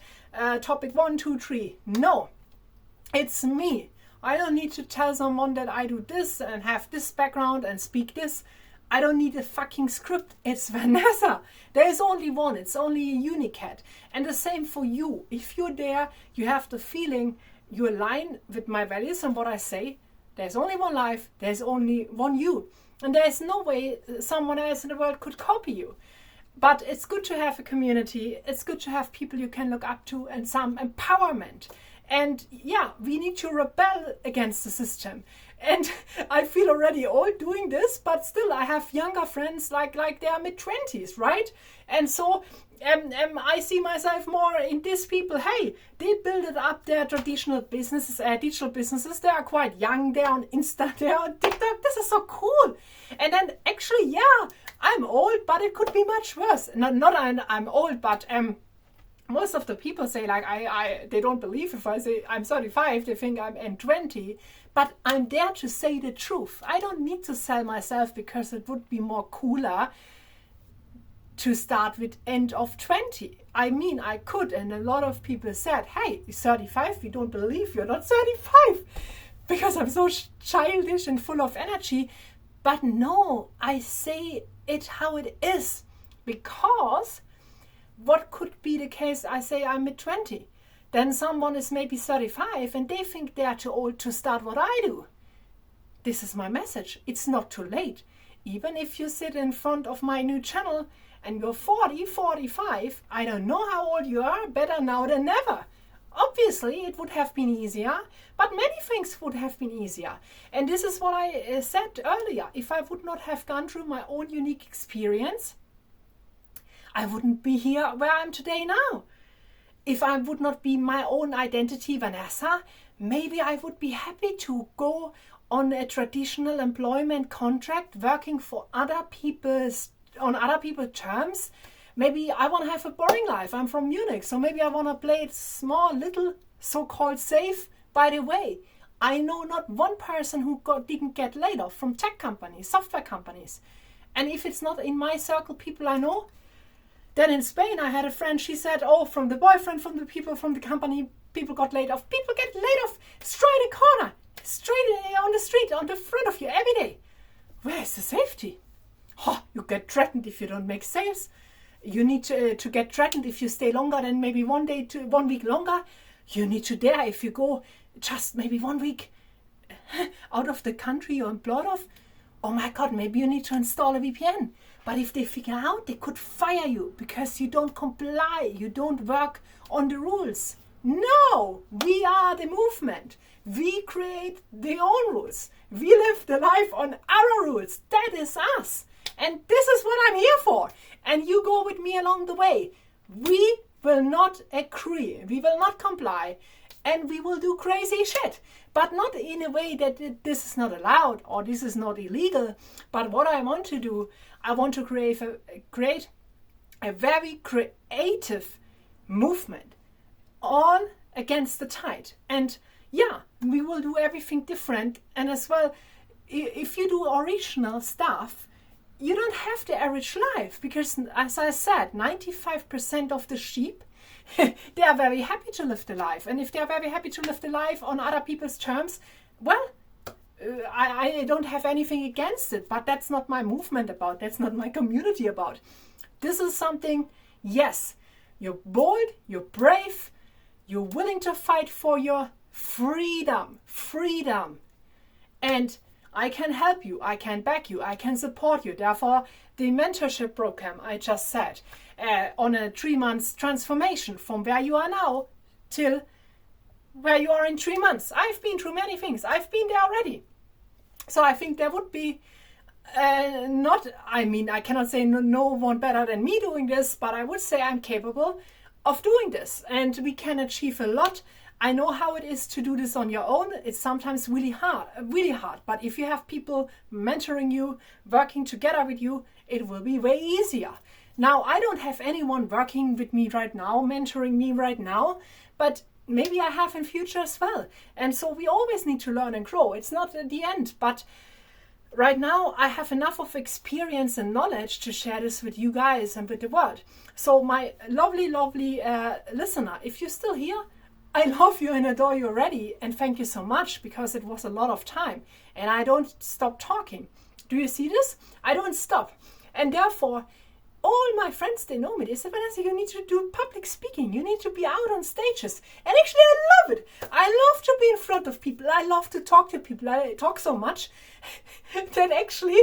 Speaker 1: topic 1, 2, 3. No, it's me. I don't need to tell someone that I do this and have this background and speak this. I don't need a fucking script. It's Vanessa. There is only one. It's only a unicat. And the same for you. If you're there, you have the feeling you align with my values and what I say. There's only one life. There's only one you. And there's no way someone else in the world could copy you. But it's good to have a community. It's good to have people you can look up to and some empowerment. And yeah, we need to rebel against the system. And I feel already old doing this, but still I have younger friends like they are mid-20s, right? And so I see myself more in these people. Hey, they build up their traditional businesses, digital businesses. They are quite young. They're on Insta, they're on TikTok. This is so cool. And then actually, yeah, I'm old, but it could be much worse. I'm old, but most of the people say, like, they don't believe if I say I'm 35, they think I'm 20. But I'm there to say the truth. I don't need to sell myself because it would be more cooler to start with end of 20. I mean, I could, and a lot of people said, hey, you're 35, we don't believe you're not 35. Because I'm so childish and full of energy. But no, I say it how it is. Because what could be the case? I say I'm mid-20. Then someone is maybe 35 and they think they are too old to start what I do. This is my message. It's not too late. Even if you sit in front of my new channel and you're 40, 45, I don't know how old you are, better now than never. Obviously, it would have been easier, but many things would have been easier. And this is what I said earlier. If I would not have gone through my own unique experience, I wouldn't be here where I am today now. If I would not be my own identity, Vanessa, maybe I would be happy to go on a traditional employment contract, working for other people's on other people's terms. Maybe I want to have a boring life. I'm from Munich, so maybe I want to play it small, little, so-called safe. By the way, I know not one person who didn't get laid off from tech companies, software companies. And if it's not in my circle, people I know, then in Spain, I had a friend, she said, oh, from the boyfriend, from the people from the company, people got laid off. People get laid off straight in a corner, straight on the street, on the front of you every day. Where's the safety? Oh, you get threatened if you don't make sales. You need to get threatened if you stay longer than maybe 1 day to 1 week longer. You need to dare if you go just maybe 1 week out of the country you're employed of. Oh my God, maybe you need to install a VPN. But if they figure out, they could fire you because you don't comply, you don't work on the rules. No, we are the movement. We create the own rules. We live the life on our rules. That is us. And this is what I'm here for. And you go with me along the way. We will not agree. We will not comply. And we will do crazy shit. But not in a way that this is not allowed or this is not illegal. But what I want to do, I want to create a very creative movement, all against the tide. And yeah, we will do everything different. And as well, if you do original stuff, you don't have the average life. Because as I said, 95% of the sheep they are very happy to live the life. And if they are very happy to live the life on other people's terms, well, I don't have anything against it, but that's not my movement about. That's not my community about. This is something, yes, you're bold, you're brave, you're willing to fight for your freedom. And I can help you, I can back you, I can support you. Therefore, the mentorship program I just said, on a 3 months transformation from where you are now till where you are in 3 months. I've been through many things. I've been there already. So I think there would be I cannot say no one better than me doing this, but I would say I'm capable of doing this and we can achieve a lot. I know how it is to do this on your own. It's sometimes really hard. But if you have people mentoring you, working together with you, it will be way easier. Now, I don't have anyone working with me right now, mentoring me right now, but maybe I have in future as well. And so we always need to learn and grow. It's not at the end, but right now I have enough of experience and knowledge to share this with you guys and with the world. So my lovely listener, if you're still here, I love you and adore you already, and thank you so much, because it was a lot of time and I don't stop talking. Do you see this? I don't stop. And therefore, all my friends, they know me. They say, Vanessa, you need to do public speaking. You need to be out on stages. And actually, I love it. I love to be in front of people. I love to talk to people. I talk so much that actually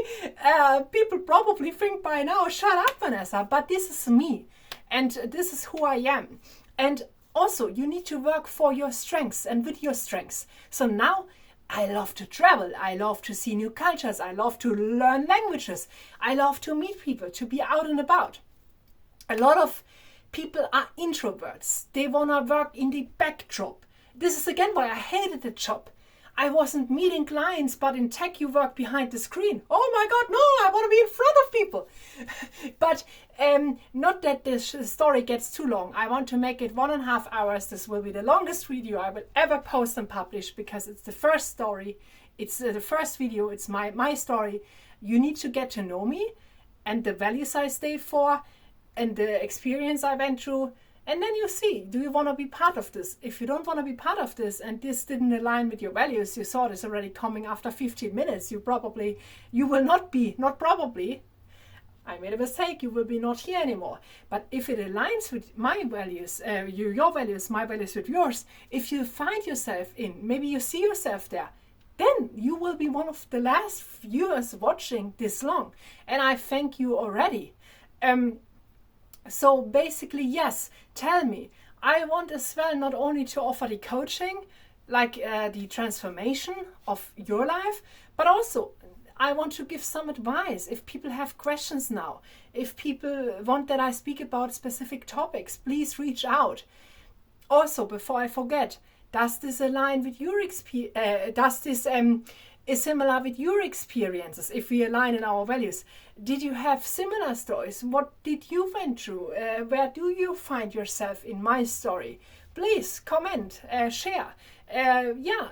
Speaker 1: people probably think by now, shut up, Vanessa. But this is me. And this is who I am. And also, you need to work for your strengths and with your strengths. So now, I love to travel. I love to see new cultures. I love to learn languages. I love to meet people, to be out and about. A lot of people are introverts. They want to work in the backdrop. This is again why I hated the job. I wasn't meeting clients, but in tech you work behind the screen. Oh my God, no, I want to be in front of people. But not that this story gets too long. I want to make it 1.5 hours. This will be the longest video I will ever post and publish, because it's the first story. It's the first video. It's my story. You need to get to know me and the values I stay for and the experience I went through. And then you see, do you want to be part of this? If you don't want to be part of this and this didn't align with your values, you saw this already coming after 15 minutes, you will not be, I made a mistake, you will be not here anymore. But if it aligns with my values, your values, my values with yours, if you find yourself maybe you see yourself there, then you will be one of the last viewers watching this long. And I thank you already. So basically, yes, tell me. I want as well not only to offer the coaching, like the transformation of your life, but also I want to give some advice. If people have questions now, if people want that I speak about specific topics, please reach out. Also, before I forget, does this align with your experience? Is similar with your experiences if we align in our values? Did you have similar stories? What did you went through? Where do you find yourself in my story? Please comment, share.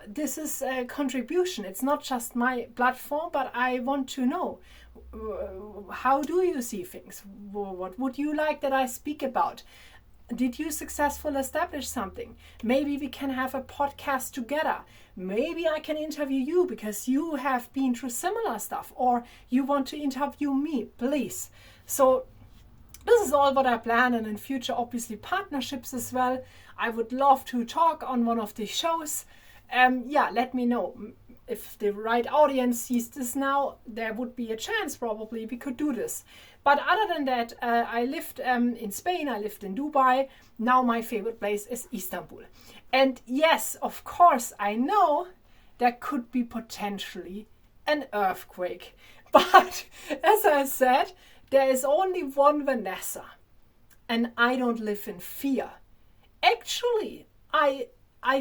Speaker 1: This is a contribution. It's not just my platform, but I want to know, how do you see things? What would you like that I speak about? Did you successfully establish something? Maybe we can have a podcast together. Maybe I can interview you because you have been through similar stuff, or you want to interview me, please. So this is all what I plan, and in future, obviously, partnerships as well. I would love to talk on one of the shows. Let me know. If the right audience sees this now, there would be a chance probably we could do this. But other than that, I lived in Spain, I lived in Dubai. Now my favorite place is Istanbul. And yes, of course, I know there could be potentially an earthquake. But as I said, there is only one Vanessa. And I don't live in fear. Actually, I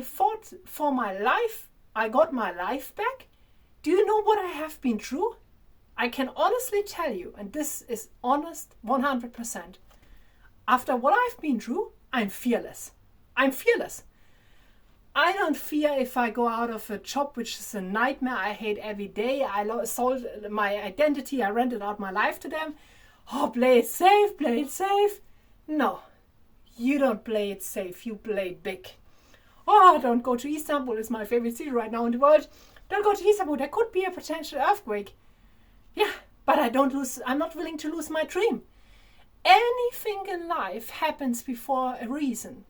Speaker 1: fought for my life. I got my life back. Do you know what I have been through? I can honestly tell you, and this is honest 100%. After what I've been through, I'm fearless. I'm fearless. I don't fear if I go out of a job, which is a nightmare. I hate every day. I sold my identity. I rented out my life to them. Oh, play it safe, play it safe. No. you don't play it safe, you play it big. Oh, don't go to Istanbul, it's my favorite city right now in the world. Don't go to Istanbul, there could be a potential earthquake. Yeah, but I'm not willing to lose my dream. Anything in life happens for a reason.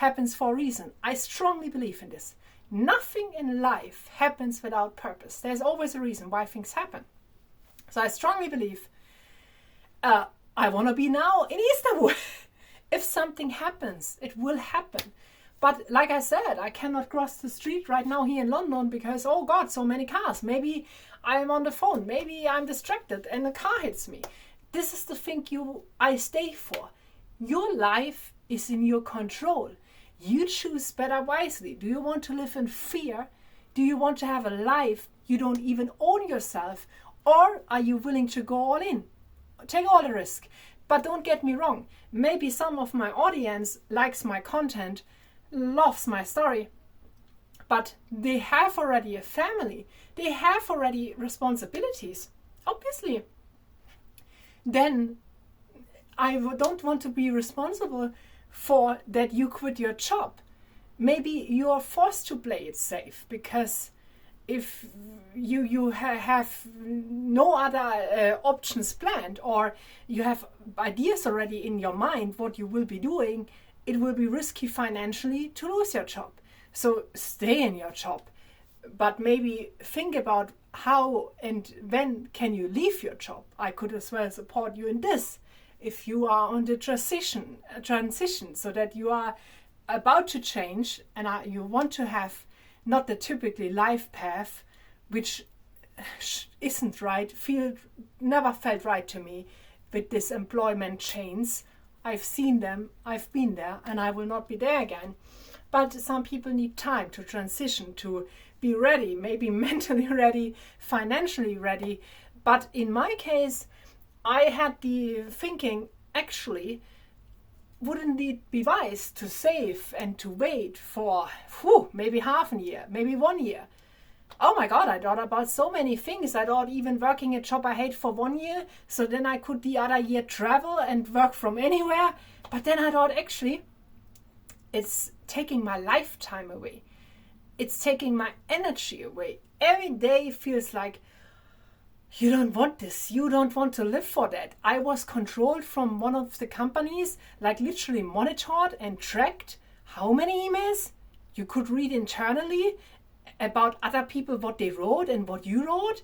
Speaker 1: I strongly believe in this. Nothing in life happens without purpose. There's always a reason why things happen. So I strongly believe I want to be now in Istanbul. If something happens, it will happen. But like I said, I cannot cross the street right now here in London because, oh God, so many cars. Maybe I'm on the phone. Maybe I'm distracted and a car hits me. This is the thing I stay for. Your life is in your control. You choose better wisely. Do you want to live in fear? Do you want to have a life you don't even own yourself? Or are you willing to go all in? Take all the risk. But don't get me wrong. Maybe some of my audience likes my content, loves my story, but they have already a family. They have already responsibilities. Obviously. Then I don't want to be responsible for that you quit your job. Maybe you are forced to play it safe because if you have no other options planned, or you have ideas already in your mind what you will be doing, it will be risky financially to lose your job. So stay in your job, but maybe think about how and when can you leave your job. I could as well support you in this if you are on the transition so that you are about to change and you want to have not the typically life path, which isn't right, never felt right to me with this employment chains. I've seen them, I've been there, and I will not be there again. But some people need time to transition, to be ready, maybe mentally ready, financially ready. But in my case, I had the thinking, actually, wouldn't it be wise to save and to wait for maybe half a year, maybe 1 year? Oh my God, I thought about so many things. I thought even working a job I hate for 1 year, so then I could the other year travel and work from anywhere. But then I thought, actually, it's taking my lifetime away. It's taking my energy away. Every day feels like you don't want this. You don't want to live for that. I was controlled from one of the companies, like literally monitored and tracked how many emails you could read internally about other people, what they wrote and what you wrote.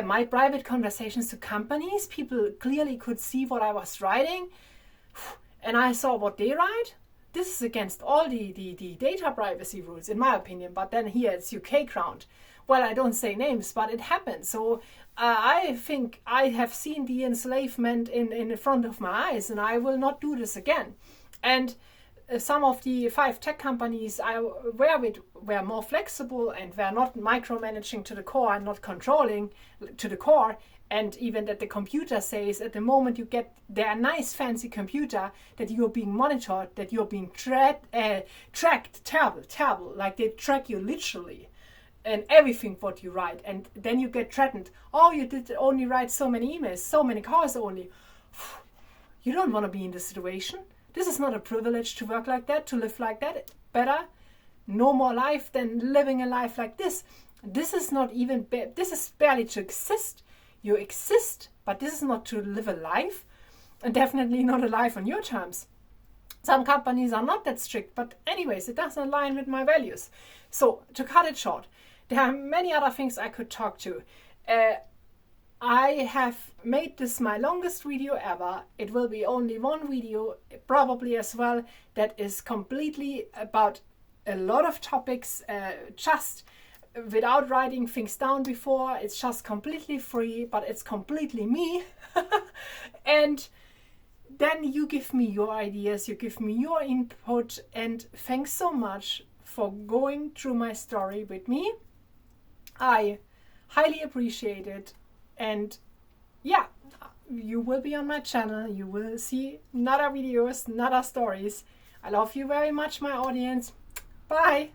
Speaker 1: My private conversations to companies, people clearly could see what I was writing. And I saw what they write. This is against all the data privacy rules, in my opinion. But then here it's UK ground. Well, I don't say names, but it happened. So I think I have seen the enslavement in front of my eyes, and I will not do this again. And some of the 5 tech companies I were with were more flexible and were not micromanaging to the core and not controlling to the core. And even that the computer says at the moment you get their nice fancy computer that you're being monitored, that you're being tracked, terrible, like they track you literally and everything what you write. And then you get threatened. Oh, you did only write so many emails, so many calls only. You don't want to be in this situation. This is not a privilege to work like that, to live like that. Better, no more life than living a life like this. This is not even, this is barely to exist. You exist, but this is not to live a life, and definitely not a life on your terms. Some companies are not that strict, but anyways, it doesn't align with my values. So to cut it short, there are many other things I could talk to. I have made this my longest video ever. It will be only one video, probably as well, that is completely about a lot of topics, just without writing things down before. It's just completely free, but it's completely me. And then you give me your ideas, you give me your input, and thanks so much for going through my story with me. I highly appreciate it. And yeah, you will be on my channel. You will see another videos, another stories. I love you very much, my audience. Bye.